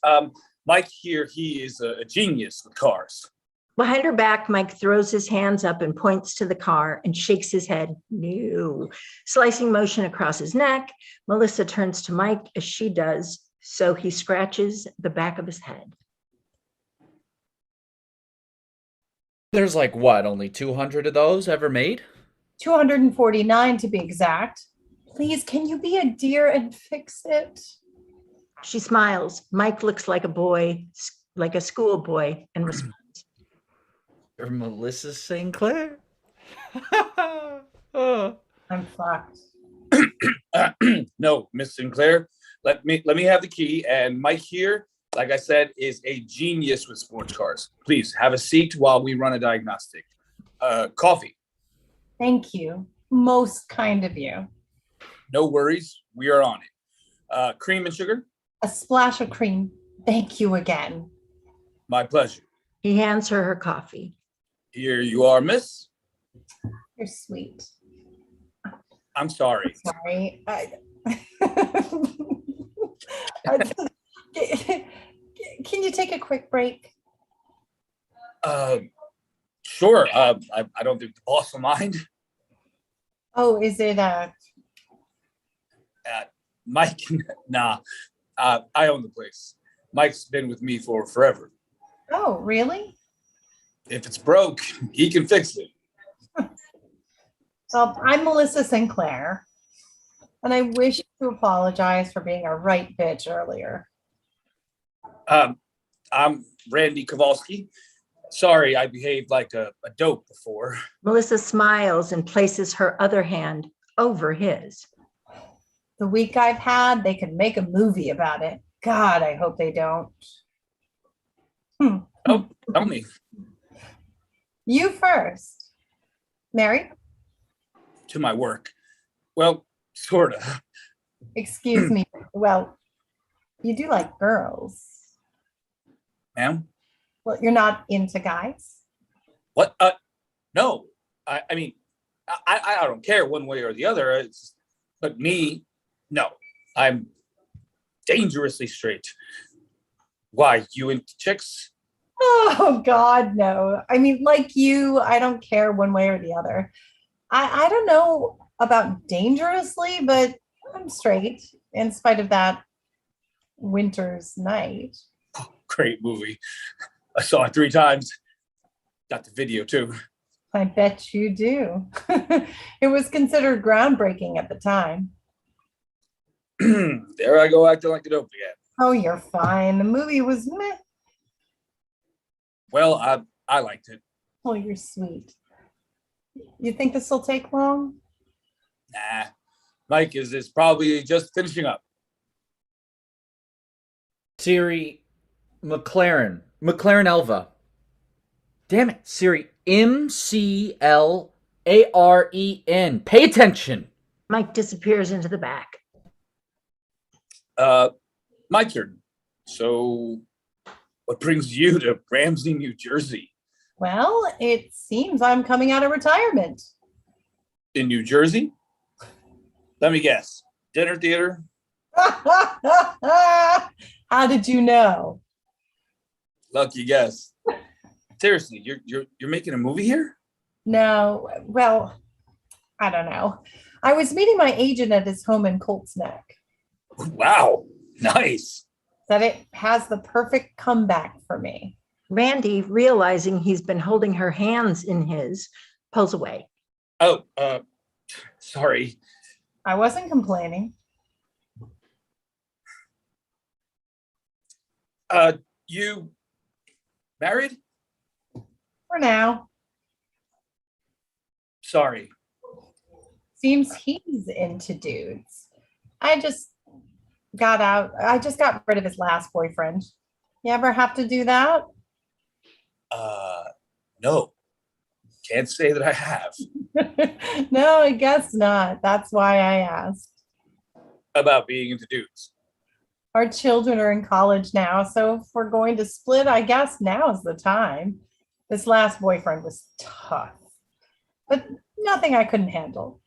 Mike here, he is a genius with cars. Behind her back, Mike throws his hands up and points to the car and shakes his head. No. Slicing motion across his neck. Melissa turns to Mike as she does, so he scratches the back of his head. There's like what, only 200 of those ever made? 249 to be exact. Please, can you be a dear and fix it? She smiles. Mike looks like a boy, like a schoolboy, and responds. Or Melissa Sinclair? Oh. I'm fucked. No, Miss Sinclair, let me have the key. And Mike here, like I said, is a genius with sports cars. Please have a seat while we run a diagnostic. Coffee. Thank you. Most kind of you. No worries, we are on it. Cream and sugar. A splash of cream. Thank you again. My pleasure. He hands her coffee. Here you are, miss. You're sweet. I'm sorry. Sorry. Can you take a quick break? Sure. I don't think the boss will mind. Oh, is it Mike, nah. I own the place. Mike's been with me for forever. oh, really? If it's broke, he can fix it. Well, I'm Melissa Sinclair, and I wish to apologize for being a right bitch earlier. I'm Randy Kowalski. Sorry, I behaved like a dope before. Melissa smiles and places her other hand over his. The week I've had, they could make a movie about it. God, I hope they don't. Oh, tell me. You first. Mary? To my work. Well, sort of. Excuse me. Well, you do like girls. Ma'am? Well, you're not into guys? What? No. I mean, I don't care one way or the other. But me, no. I'm dangerously straight. Why, you into chicks? Oh, God, no. I mean, like you, I don't care one way or the other. I don't know about dangerously, but I'm straight in spite of that winter's night. Oh, great movie. I saw it 3 times. Got the video too. I bet you do. It was considered groundbreaking at the time. There I go acting like a dope again. Oh, you're fine. The movie was meh. Well, I liked it. Oh, you're sweet. You think this will take long? Nah. Mike is probably just finishing up. Siri, McLaren Elva. Damn it, Siri, McLaren. Pay attention. Mike disappears into the back. My turn. So, what brings you to Ramsey, New Jersey? Well, it seems I'm coming out of retirement. In New Jersey? Let me guess. Dinner theater? How did you know? Lucky guess. Seriously, you're making a movie here? No, well, I don't know. I was meeting my agent at his home in Colts Neck. Wow, nice. That it has the perfect comeback for me. Randy, realizing he's been holding her hands in his, pulls away. Oh, sorry. I wasn't complaining. You married? For now. Sorry. Seems he's into dudes. I just got rid of his last boyfriend. You ever have to do that? No. Can't say that I have. No, I guess not. That's why I asked. About being into dudes. Our children are in college now, so if we're going to split, I guess now is the time. This last boyfriend was tough, but nothing I couldn't handle.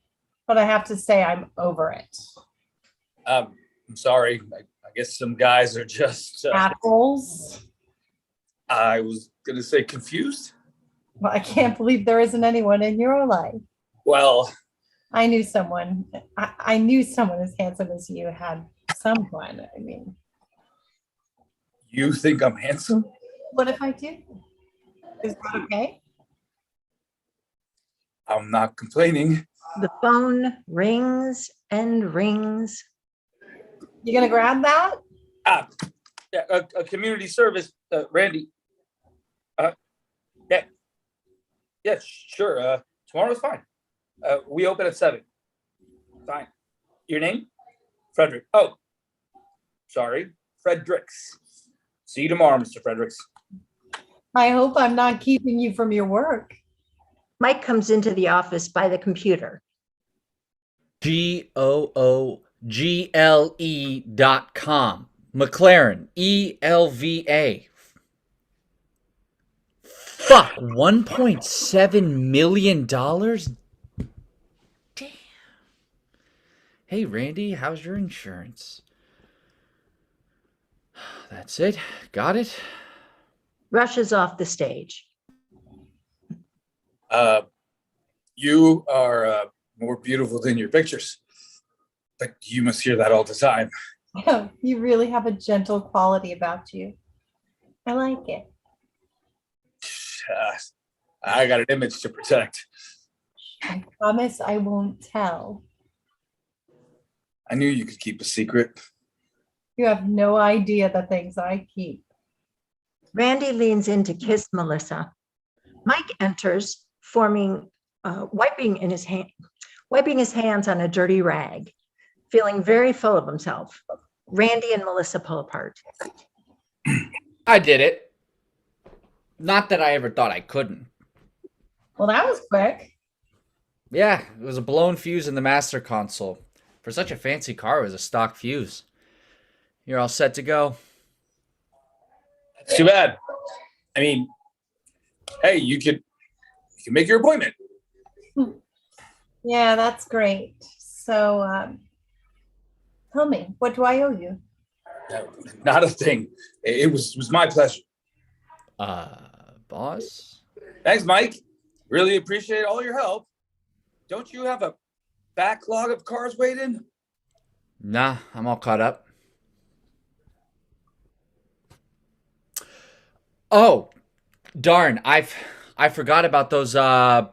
But I have to say I'm over it. I'm sorry. I guess some guys are just... Assholes. I was going to say confused. Well, I can't believe there isn't anyone in your life. Well... I knew someone. I knew someone as handsome as you had someone. I mean... You think I'm handsome? What if I do? Is that okay? I'm not complaining. The phone rings and rings. You gonna grab that? Yeah, a community service, Randy. Yeah, sure. Tomorrow's fine. We open at 7. Fine. Your name? Frederick. Oh, sorry, Fredericks. See you tomorrow, Mr. Fredericks. I hope I'm not keeping you from your work. Mike comes into the office by the computer. GOOGLE.com. McLaren. ELVA. Fuck, $1.7 million? Damn. Hey, Randy, how's your insurance? That's it. Got it. Rushes off the stage. You are more beautiful than your pictures. But you must hear that all the time. You really have a gentle quality about you. I like it. I got an image to protect. I promise I won't tell. I knew you could keep a secret. You have no idea the things I keep. Randy leans in to kiss Melissa. Mike enters, wiping his hands on a dirty rag, feeling very full of himself. Randy and Melissa pull apart. I did it. Not that I ever thought I couldn't. Well, that was quick. Yeah, it was a blown fuse in the master console. For such a fancy car, it was a stock fuse. You're all set to go. That's too bad. I mean, hey, you can make your appointment. Yeah, that's great. So, tell me, what do I owe you? Not a thing. It was my pleasure. Boss? Thanks, Mike. Really appreciate all your help. Don't you have a backlog of cars waiting? Nah, I'm all caught up. Oh, darn! I forgot about those the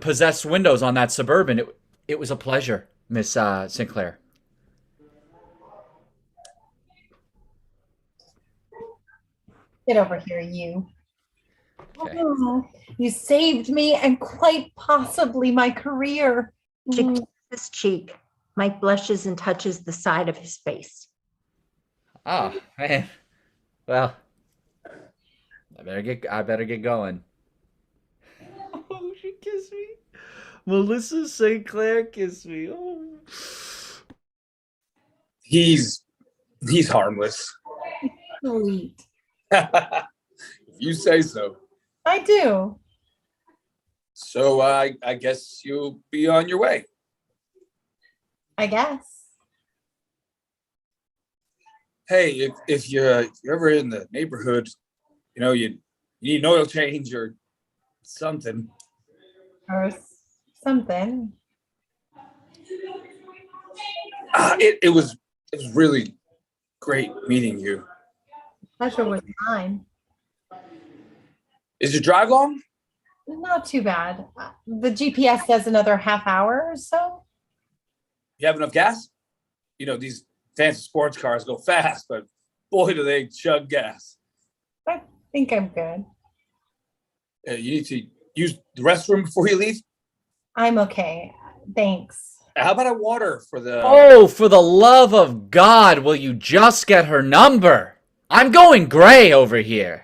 possessed windows on that Suburban. It was a pleasure, Miss Sinclair. Get over here, you. Okay. Oh, you saved me and quite possibly my career. She kisses his cheek. Mike blushes and touches the side of his face. Oh man. Well, I better get going. Oh, she kissed me. Melissa St. Clair kissed me. Oh. He's harmless. Sweet. If you say so. I do. So I guess you'll be on your way. I guess. Hey, if you're ever in the neighborhood, you need an oil change or something. Or something. It was really great meeting you. Pleasure was mine. Is your drive long? Not too bad. The GPS says another half hour or so. You have enough gas? These fancy sports cars go fast, but Boy, do they chug gas. I think I'm good. You need to use the restroom before you leave. I'm okay. Thanks. How about a water for the... Oh, for the love of God, will you just get her number? I'm going gray over here.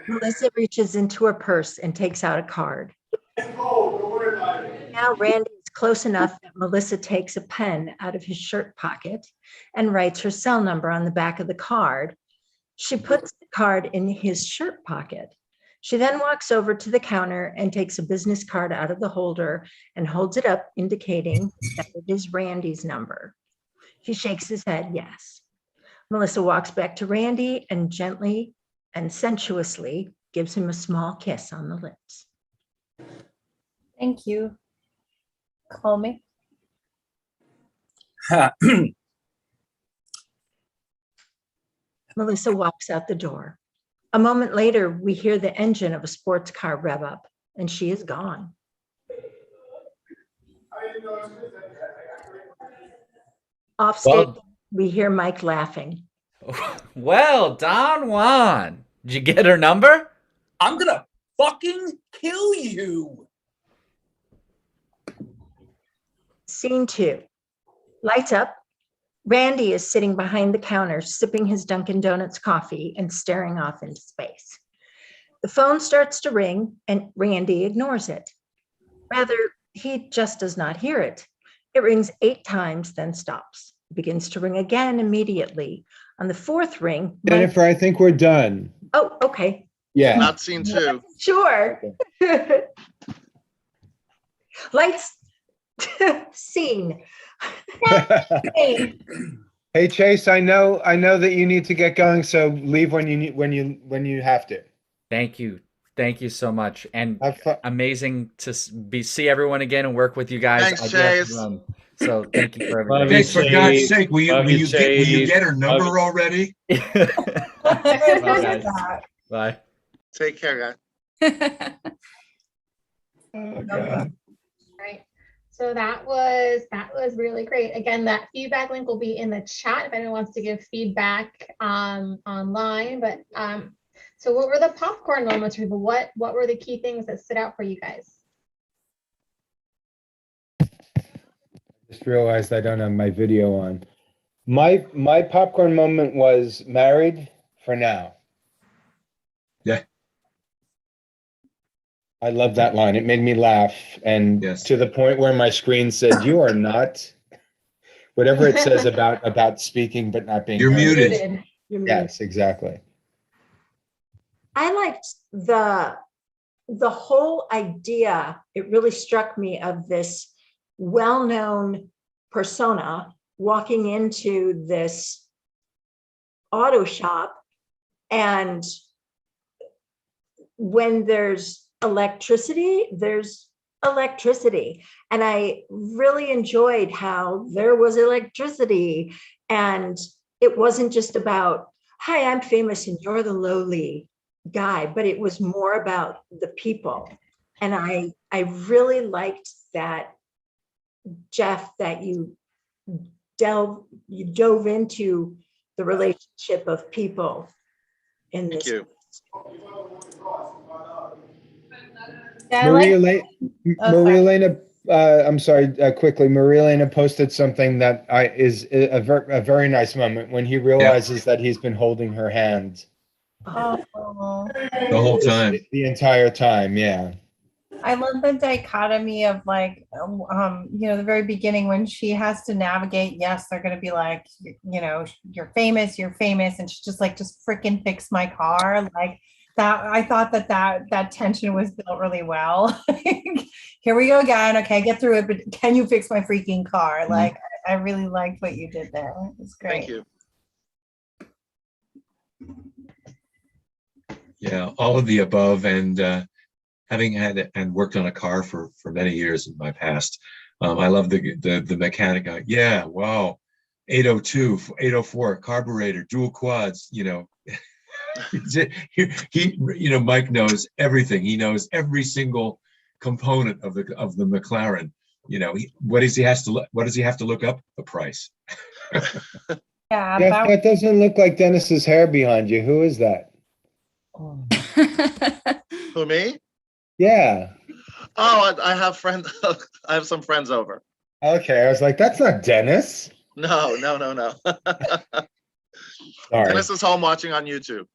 Melissa reaches into her purse and takes out a card. Now Randy is close enough that Melissa takes a pen out of his shirt pocket and writes her cell number on the back of the card. She puts the card in his shirt pocket. She then walks over to the counter and takes a business card out of the holder and holds it up, indicating that it is Randy's number. He shakes his head, yes. Melissa walks back to Randy and gently and sensuously gives him a small kiss on the lips. Thank you. Call me. Melissa walks out the door. A moment later, we hear the engine of a sports car rev up, and she is gone. Offstage, we hear Mike laughing. Well, Don Juan, did you get her number? I'm gonna fucking kill you. Scene 2. Lights up. Randy is sitting behind the counter, sipping his Dunkin' Donuts coffee and staring off into space. The phone starts to ring, and Randy ignores it. Rather, he just does not hear it. It rings 8 times, then stops. It begins to ring again immediately. On the 4th ring, Jennifer, I think we're done. Oh, okay. Yeah. Not scene 2. Sure. Lights. Scene. Hey. Hey Chase, I know that you need to get going, so leave when you have to. Thank you so much, and Have fun. amazing to see everyone again and work with you guys. Thanks, I do have to Chase. run, so thank you for Love everything. you, Chase, for God's Chase. sake, will Love you, you get her Chase. number already? Bye, guys. Bye. Take care, guys. Oh, God. Right. So that was really great. Again, that feedback link will be in the chat if anyone wants to give feedback online. But so what were the popcorn moments for people? What were the key things that stood out for you guys? Just realized I don't have my video on. My popcorn moment was married for now. Yeah. I love that line. It made me laugh, and Yes. to the point where my screen said, "You are not," whatever it says about speaking but not being You're heard. muted. You're muted. Yes, exactly. I liked the whole idea. It really struck me of this well-known persona walking into this auto shop, and when there's electricity, there's electricity. And I really enjoyed how there was electricity, and it wasn't just about, hi, I'm famous and you're the lowly guy, but it was more about the people. And I really liked that, Jeff, that you dove into the relationship of people in Thank this. you. Yeah, I Maria like- Maria sorry. Elena, I'm sorry, quickly. Maria Elena posted something that is a very nice moment when he realizes that he's been holding her hand Oh, The whole time. the entire time. Yeah. I love the dichotomy of like, the very beginning when she has to navigate. Yes, they're going to be like, you're famous, and she's just like, just freaking fix my car. Like that. I thought that tension was built really well. Here we go again. Okay, get through it, but can you fix my freaking car? Like, I really liked what you did there. It was great. Thank you. Yeah, all of the above, and having had and worked on a car for many years in my past, I love the mechanic guy. Yeah, wow, 802, 804 carburetor, dual quads. Mike knows everything. He knows every single component of the McLaren. What does he have to look up? The price. Yeah, Jeff, about that doesn't look like Dennis's hair behind you. Who is that? Who, me? Yeah. Oh, I have friends. I have some friends over. Okay, I was like, that's not Dennis. No. Sorry. Dennis is home watching on YouTube.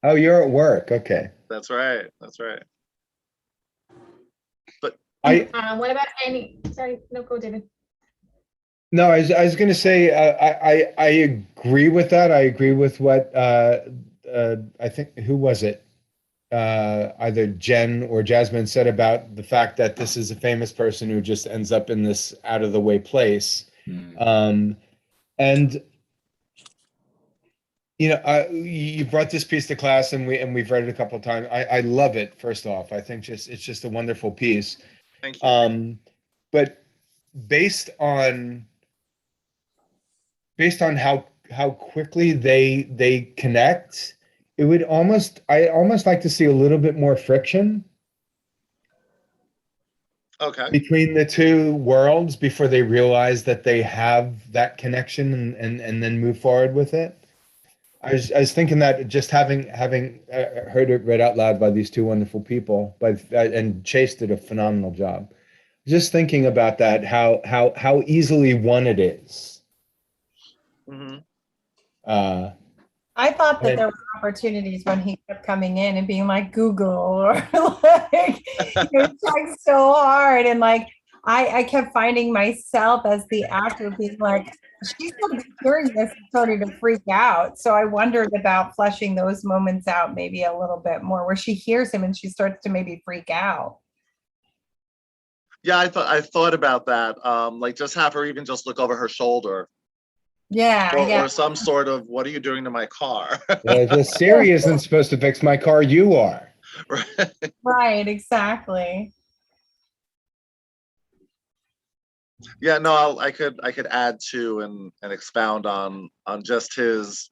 Oh, you're at work. Okay. That's right. But What about any, sorry, no, go David. No, I was going to say, I agree with that. I agree with what, I think, who was it? Either Jen or Jasmine said about the fact that this is a famous person who just ends up in this out of the way place. And you brought this piece to class, and we've read it a couple of times. I love it. First off, I think it's just a wonderful piece. thank you. But based on how quickly they connect, I almost like to see a little bit more friction Okay. between the two worlds before they realize that they have that connection and then move forward with it. I was thinking that just having heard it read out loud by these two wonderful people, and Chase did a phenomenal job. Just thinking about that, how easily won it is. Mm-hmm. I thought that And- there were opportunities when he kept coming in and being like Google or like trying so hard, and like I kept finding myself as the actor being like, she's going to be hearing this and starting to freak out. So I wondered about fleshing those moments out maybe a little bit more, where she hears him and she starts to maybe freak out. Yeah, I thought about that. Like just have her even just look over her shoulder. Yeah. Or some sort of, what are you doing to my car? Just Siri isn't supposed to fix my car. You are. Right, exactly. Yeah, no, I could add to and expound on just his,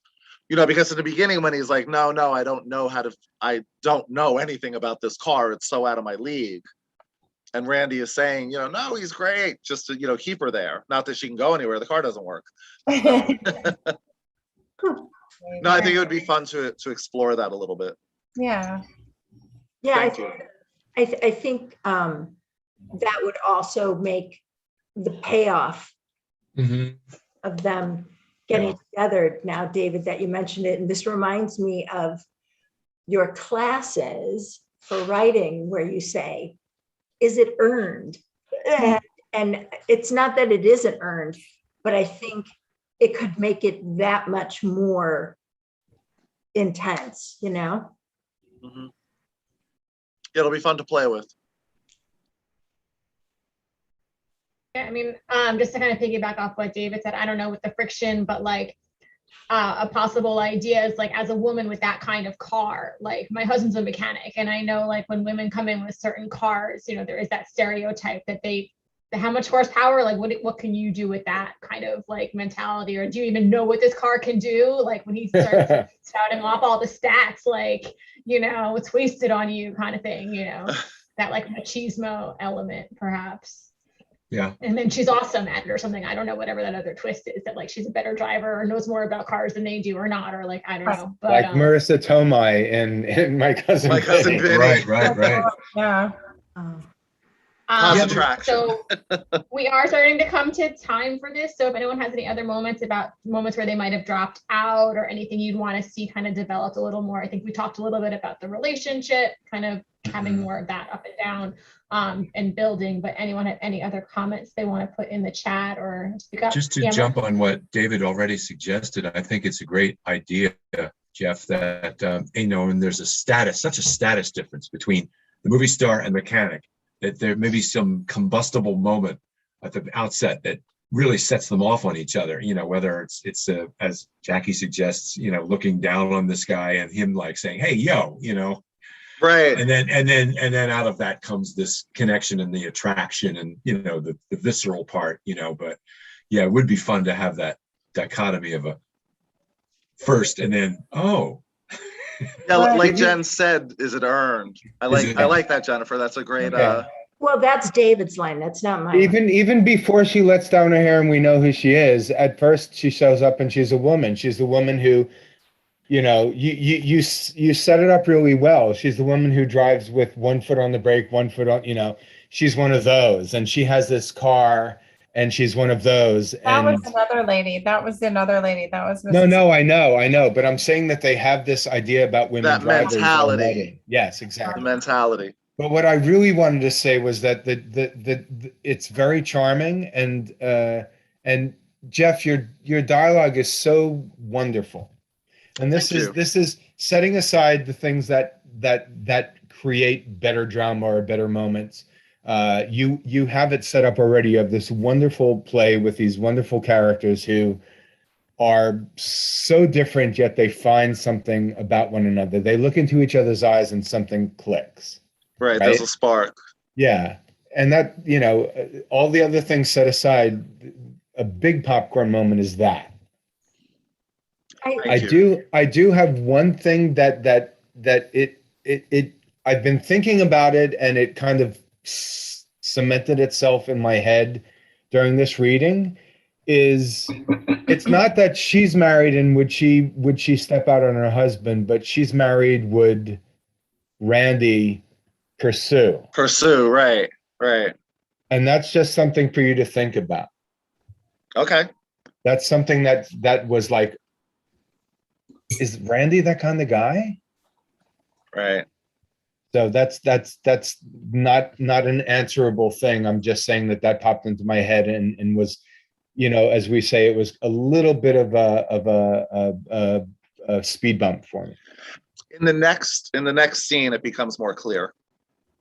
because in the beginning when he's like, no, I don't know anything about this car. It's so out of my league. And Randy is saying, no, he's great. Just to, keep her there. Not that she can go anywhere. The car doesn't work. So. No, I think it would be fun to explore that a little bit. Yeah. Yeah, Thank you. I think that would also make the payoff of them getting together. Now, David, that you mentioned it, and this reminds me of your classes for writing where you say, is it earned? And it's not that it isn't earned, but I think it could make it that much more intense, Mm-hmm. It'll be fun to play with. Yeah, I mean, just to kind of piggyback off what David said, I don't know with the friction, but like a possible idea is like, as a woman with that kind of car, like my husband's a mechanic, and I know like when women come in with certain cars, there is that stereotype that how much horsepower, like what can you do with that kind of like mentality, or do you even know what this car can do? Like when he starts spouting off all the stats, like, it's wasted on you kind of thing, that like machismo element perhaps. Yeah. And then she's awesome at it or something. I don't know, whatever that other twist is, that like she's a better driver or knows more about cars than they do or not, or like, I don't know. But like Marissa Tomei in My Cousin Vinny. Right. Yeah. So we are starting to come to time for this. So if anyone has any other moments where they might have dropped out or anything you'd want to see kind of developed a little more. I think we talked a little bit about the relationship, kind of having more of that up and down and building, but anyone have any other comments they want to put in the chat or speak up? Just to jump on what David already suggested, I think it's a great idea, Jeff, that, and there's such a status difference between the movie star and mechanic, that there may be some combustible moment at the outset that really sets them off on each other, whether it's as Jackie suggests, looking down on this guy and him like saying, hey, yo, Right. And then out of that comes this connection and the attraction and, the visceral part, but yeah, it would be fun to have that dichotomy of a first and then, oh, Yeah, But- like Jen said, is it earned? I like that, Jennifer. That's a great Okay. Well, that's David's line. That's not mine. Even before she lets down her hair and we know who she is, at first she shows up and she's a woman. She's the woman who, you set it up really well. She's the woman who drives with one foot on the brake, one foot on, she's one of those. And she has this car and she's one of those. That was And another lady. That was another lady. That was no, Mrs. I know. But I'm saying that they have this idea about women That drivers mentality. already. Yes, The exactly. mentality. But what I really wanted to say was that it's very charming and Jeff, your dialogue is so wonderful. And this is setting aside the things that create better drama or better moments. You have it set up already. You have this wonderful play with these wonderful characters who are so different, yet they find something about one another. They look into each other's eyes and something clicks. Right, there's a spark. Yeah. And that, all the other things set aside, a big popcorn moment is that. I do have one thing that I've been thinking about it and it kind of cemented itself in my head during this reading is it's not that she's married and would she step out on her husband, but she's married, would Randy pursue, right. And that's just something for you to think about. Okay. That's something that was like, is Randy that kind of guy? Right. So that's not an answerable thing. I'm just saying that popped into my head and was, as we say, it was a little bit of a speed bump for me. In the next scene, it becomes more clear.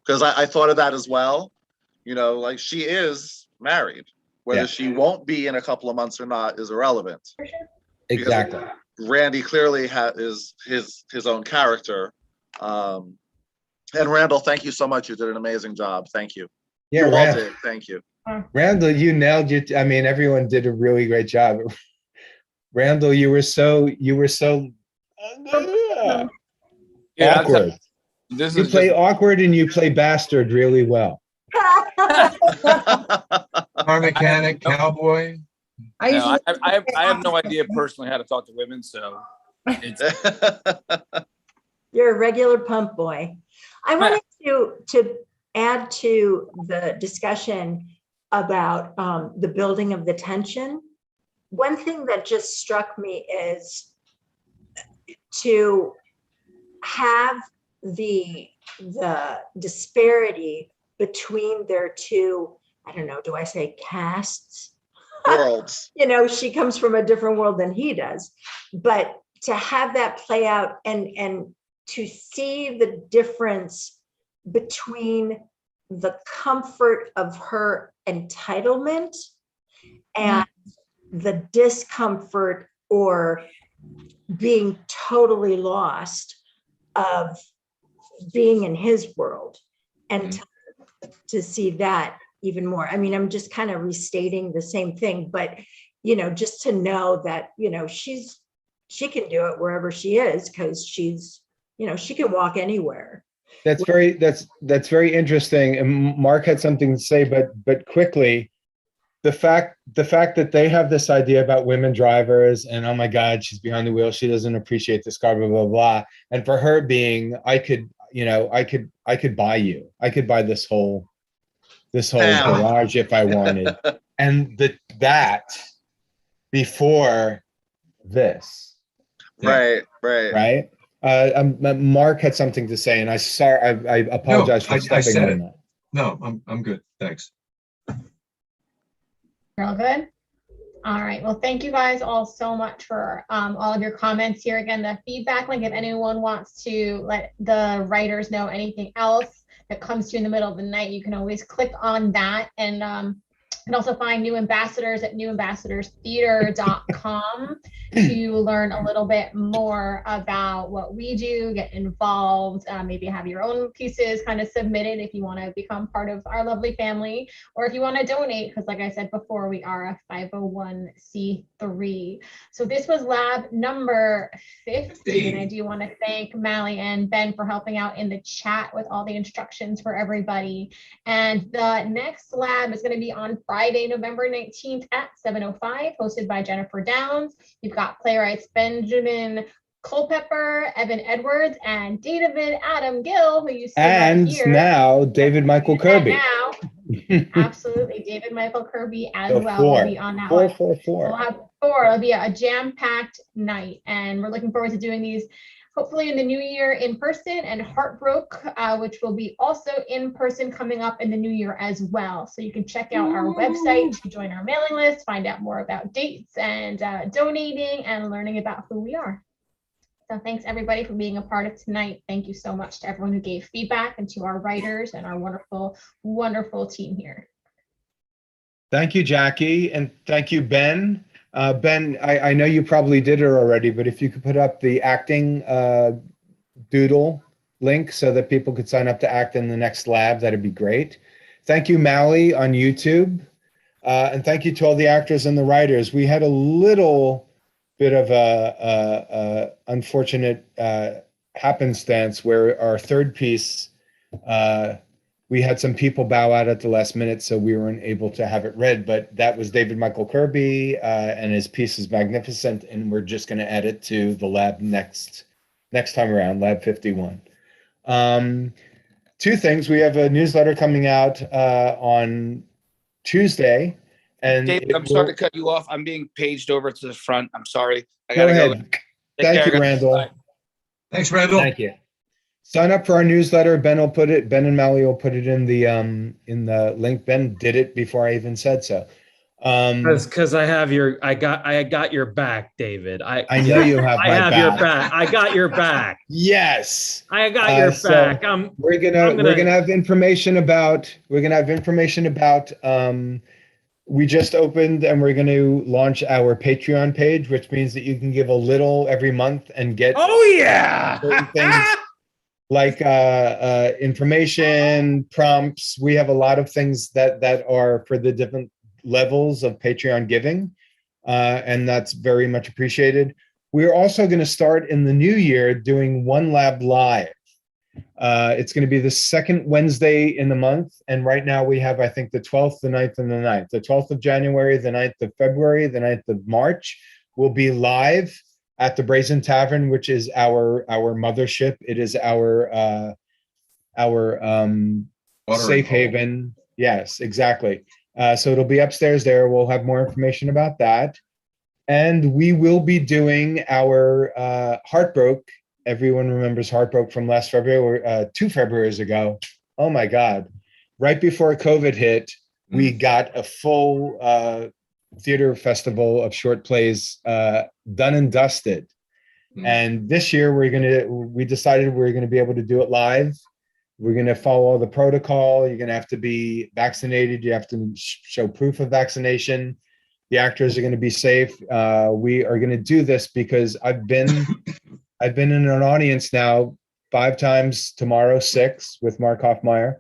Because I thought of that as well. Like she is married. Whether she won't be in a couple of months or not is irrelevant. Exactly. Randy clearly is his own character. And Randall, thank you so much. You did an amazing job. Thank you. Yeah, you all did. Thank you. Randall, you nailed it. I mean, everyone did a really great job. Randall, you were so awkward. You play awkward and you play bastard really well. Car mechanic, cowboy. I have no idea personally how to talk to women, so it's You're a regular pump boy. I wanted to add to the discussion about the building of the tension. One thing that just struck me is to have the disparity between their two, I don't know, do I say casts? Worlds. She comes from a different world than he does, but to have that play out and to see the difference between the comfort of her entitlement and the discomfort or being totally lost of being in his world, and to see that even more. I mean, I'm just kind of restating the same thing, but just to know that she can do it wherever she is, because she's she can walk anywhere. That's very interesting. And Mark had something to say, but quickly, the fact that they have this idea about women drivers and, oh my God, she's behind the wheel, she doesn't appreciate this car, blah blah blah. And for her being, I could buy you. I could buy this whole garage if I wanted. And that before this. Right. Mark had something to say, and I apologize for stepping on that. No, I'm good. Thanks. You're all good? All right. Well, thank you guys all so much for all of your comments here. Again, the feedback link, if anyone wants to let the writers know anything else that comes to you in the middle of the night, you can always click on that and can also find new ambassadors at newambassadorstheater.com to learn a little bit more about what we do, get involved, maybe have your own pieces kind of submitted if you want to become part of our lovely family, or if you want to donate, because like I said before, we are a 501c3. So this was lab number 50, and I do want to thank Mally and Ben for helping out in the chat with all the instructions for everybody. And the next lab is going to be on Friday, November 19th at 7:05, hosted by Jennifer Downs. You've got playwrights Benjamin Culpepper, Evan Edwards, and David Adam Gill, who you see And right here. now David Michael Kirby. And now, absolutely, David Michael Kirby as So well will be on that one. four. We'll have four. It'll be a jam-packed night, and we're looking forward to doing these hopefully in the new year in person, and Heartbroke, which will be also in person coming up in the new year as well. So you can check out our website to join our mailing list, find out more about dates and donating and learning about who we are. So thanks everybody for being a part of tonight. Thank you so much to everyone who gave feedback, and to our writers and our wonderful, wonderful team here. Thank you, Jackie, and thank you, Ben. Ben, I know you probably did it already, but if you could put up the acting doodle link so that people could sign up to act in the next lab, that'd be great. Thank you, Mally, on YouTube. And thank you to all the actors and the writers. We had a little bit of a unfortunate happenstance where our third piece, we had some people bow out at the last minute, so we weren't able to have it read, but that was David Michael Kirby, and his piece is magnificent, and we're just going to add it to the lab next time around, Lab 51. Two things. We have a newsletter coming out on Tuesday. And David, I'm sorry to cut you off. I'm being paged over to the front. I'm sorry. I Go gotta go. ahead. Thank you, Randall. Bye. Thanks, Randall. Thank you. Sign up for our newsletter. Ben and Mally will put it in the link. Ben did it before I even said so. Because I got your back, David. I know you have my back. your back. I got your back. Yes. I got your back. We're gonna have information about we just opened, and we're going to launch our Patreon page, which means that you can give a little every month and get certain things like information, prompts. We have a lot of things that are for the different levels of Patreon giving, and that's very much appreciated. We're also going to start in the new year doing One Lab Live. It's going to be the second Wednesday in the month, and right now we have, I think, the 12th, the 9th, and the 9th. The 12th of January, the 9th of February, the 9th of March will be live at the Brazen Tavern, which is our mothership. It is our safe haven. Yes, exactly. So it'll be upstairs there. We'll have more information about that, and we will be doing our Heartbroke. Everyone remembers Heartbroke from last February, 2 Februarys ago. Oh my God. Right before COVID hit, we got a full theater festival of short plays done and dusted. And this year we decided we're going to be able to do it live. We're going to follow all the protocol. You're going to have to be vaccinated. You have to show proof of vaccination. The actors are going to be safe. We are going to do this because I've been in an audience now 5 times, tomorrow 6 with Mark Hoffmeyer,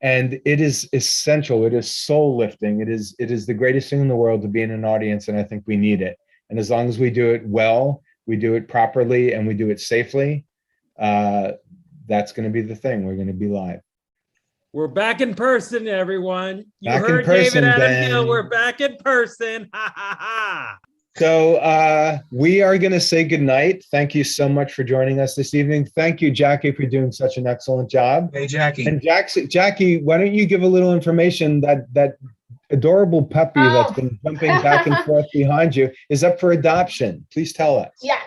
and it is essential. It is soul lifting. It is the greatest thing in the world to be in an audience, and I think we need it. And as long as we do it well, we do it properly, and we do it safely, that's going to be the thing. We're going to be live. We're back in person, everyone. You Back in heard person, David Adam Ben. Gill. We're back in person. Ha ha ha. So we are going to say goodnight. Thank you so much for joining us this evening. Thank you, Jackie, for doing such an excellent job. Hey, Jackie. And Jackie, why don't you give a little information that adorable puppy that's been jumping back and forth behind you is up for adoption. Please tell us. Yes.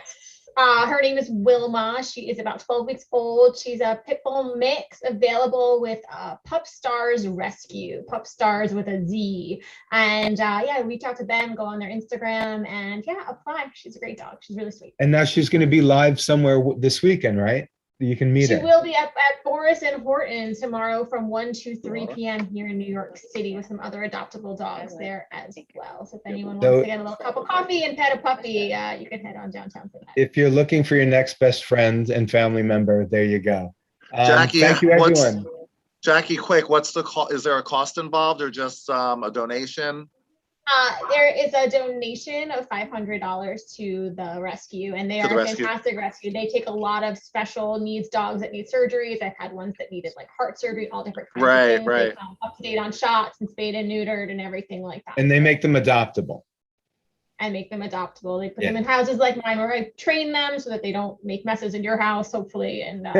Her name is Wilma. She is about 12 weeks old. She's a pit bull mix, available with Pup Stars Rescue, Pup Stars with a Z. And yeah, reach out to them, go on their Instagram, and yeah, apply. She's a great dog. She's really sweet. And now she's going to be live somewhere this weekend, right? You can meet She her. will be at Boris and Horton tomorrow from 1 to 3 p.m. here in New York City with some other adoptable dogs there as well. So if anyone wants to get a little cup of coffee and pet a puppy, you can head on downtown for that. If you're looking for your next best friend and family member, there you go. Jackie, Thank you, everyone. Jackie, quick, what's the cost? Is there a cost involved or just a donation? There is a donation of $500 to the rescue, and they To the are a rescue. fantastic rescue. They take a lot of special needs dogs that need surgeries. I've had ones that needed like heart surgery, all different kinds Right, of things. They right. come up to date on shots and spayed and neutered and everything like that. And they make them adoptable. And make them adoptable. They put them in houses like mine where I train them so that they don't make messes in your house, hopefully, and make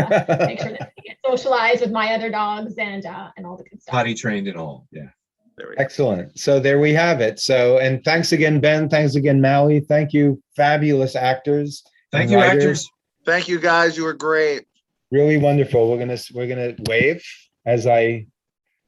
sure that they get socialized with my other dogs and all the good stuff. Potty trained and all. Yeah. Excellent. So there we have it. So, and thanks again, Ben. Thanks again, Maui. Thank you, fabulous actors. Thank and you, writers. actors. Thank you, guys. You were great. Really wonderful. We're gonna wave as I